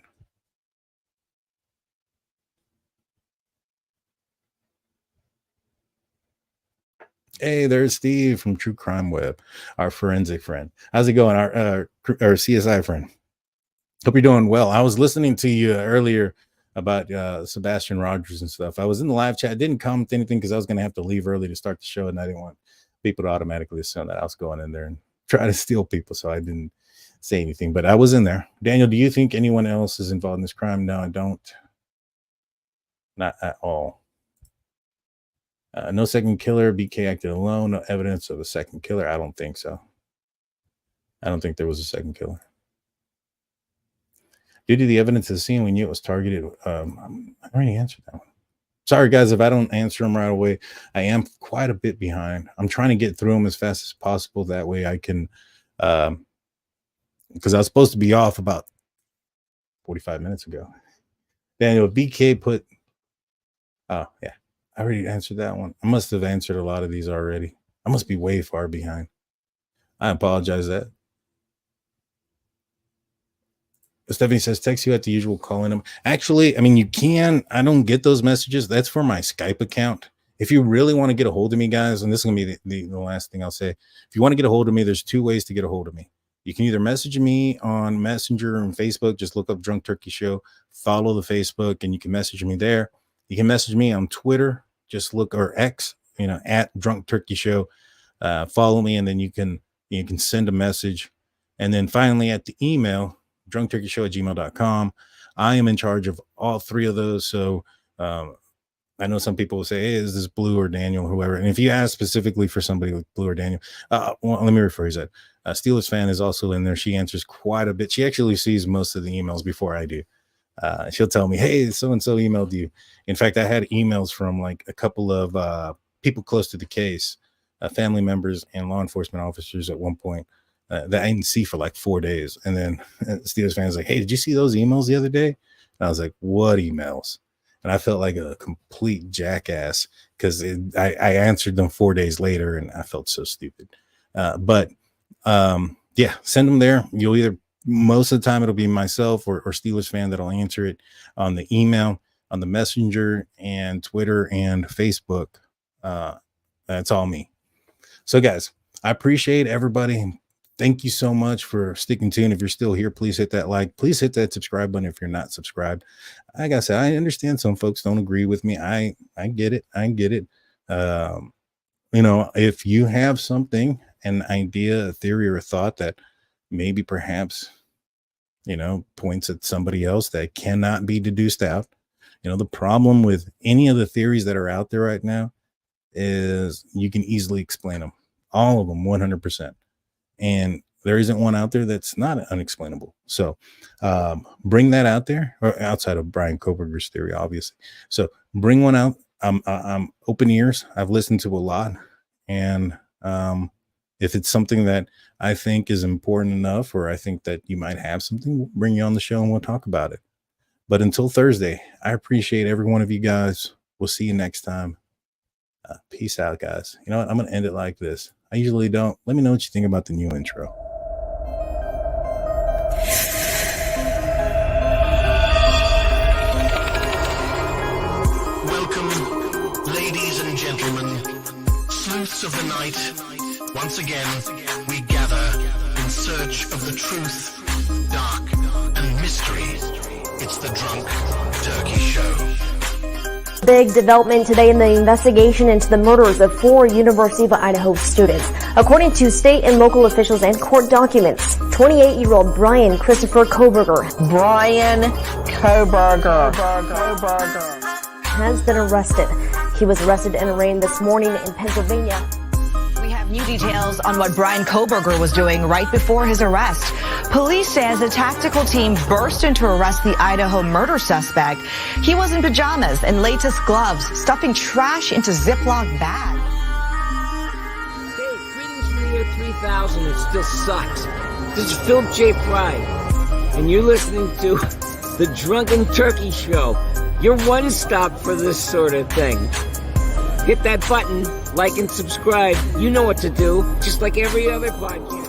Hey, there's Steve from True Crime Web, our forensic friend. How's it going? Our CSI friend. Hope you're doing well. I was listening to you earlier about Sebastian Rogers and stuff. I was in the live chat. I didn't comment anything because I was going to have to leave early to start the show, and I didn't want people to automatically assume that I was going in there and try to steal people, so I didn't say anything. But I was in there. Daniel, do you think anyone else is involved in this crime? No, I don't. Not at all. No second killer. BK acted alone. No evidence of a second killer. I don't think so. I don't think there was a second killer. Due to the evidence of the scene, we knew it was targeted. I already answered that one. Sorry, guys, if I don't answer them right away. I am quite a bit behind. I'm trying to get through them as fast as possible. That way I can, because I was supposed to be off about 45 minutes ago. Daniel, BK put, oh, yeah. I already answered that one. I must have answered a lot of these already. I must be way far behind. I apologize that. Stephanie says, text you at the usual call-in number. Actually, I mean, you can. I don't get those messages. That's for my Skype account. If you really want to get a hold of me, guys, and this is going to be the last thing I'll say. If you want to get a hold of me, there's 2 ways to get a hold of me. You can either message me on Messenger and Facebook. Just look up Drunk Turkey Show. Follow the Facebook, and you can message me there. You can message me on Twitter. Just look, or X, at Drunk Turkey Show. Follow me, and then you can send a message. And then finally at the email, drunkturkeyshow@gmail.com. I am in charge of all 3 of those. So I know some people will say, hey, is this Blue or Daniel or whoever? And if you ask specifically for somebody like Blue or Daniel, well, let me rephrase that. Steelers fan is also in there. She answers quite a bit. She actually sees most of the emails before I do. She'll tell me, hey, so-and-so emailed you. In fact, I had emails from like a couple of people close to the case, family members and law enforcement officers at one point that I didn't see for like 4 days. And then Steelers fans like, hey, did you see those emails the other day? And I was like, what emails? And I felt like a complete jackass because I answered them 4 days later and I felt so stupid. But yeah, send them there. You'll either most of the time it'll be myself or Steelers fan that'll answer it on the email, on the messenger, and Twitter and Facebook. That's all me. So guys, I appreciate everybody. Thank you so much for sticking tuned. If you're still here, please hit that like. Please hit that subscribe button if you're not subscribed. Like I said, I understand some folks don't agree with me. I get it. I get it. You know, if you have something, an idea, a theory, or a thought that maybe perhaps, you know, points at somebody else that cannot be deduced out. You know, the problem with any of the theories that are out there right now is you can easily explain them, all of them, 100%. And there isn't one out there that's not unexplainable. So bring that out there, or outside of Bryan Kohberger's theory, obviously. So bring one out. I'm open ears. I've listened to a lot. And if it's something that I think is important enough, or I think that you might have something, we'll bring you on the show and we'll talk about it. But until Thursday, I appreciate every one of you guys. We'll see you next time. Peace out, guys. You know what? I'm going to end it like this. I usually don't. Let me know what you think about the new intro. Welcome, ladies and gentlemen, sleuths of the night. Once again, we gather in search of the truth, dark, and mystery. It's the Drunk Turkey Show. Big development today in the investigation into the murders of 4 University of Idaho students. According to state and local officials and court documents, 28-year-old Bryan Kohberger has been arrested. He was arrested and arraigned this morning in Pennsylvania. We have new details on what Bryan Kohberger was doing right before his arrest. Police says a tactical team burst in to arrest the Idaho murder suspect. He was in pajamas and latex gloves, stuffing trash into Ziploc bags. Hey, greetings from the year 3000. It still sucks. This is Philip J. Pride, and you're listening to the Drunken Turkey Show. Your one stop for this sort of thing. Hit that button, like and subscribe. You know what to do, just like every other podcast.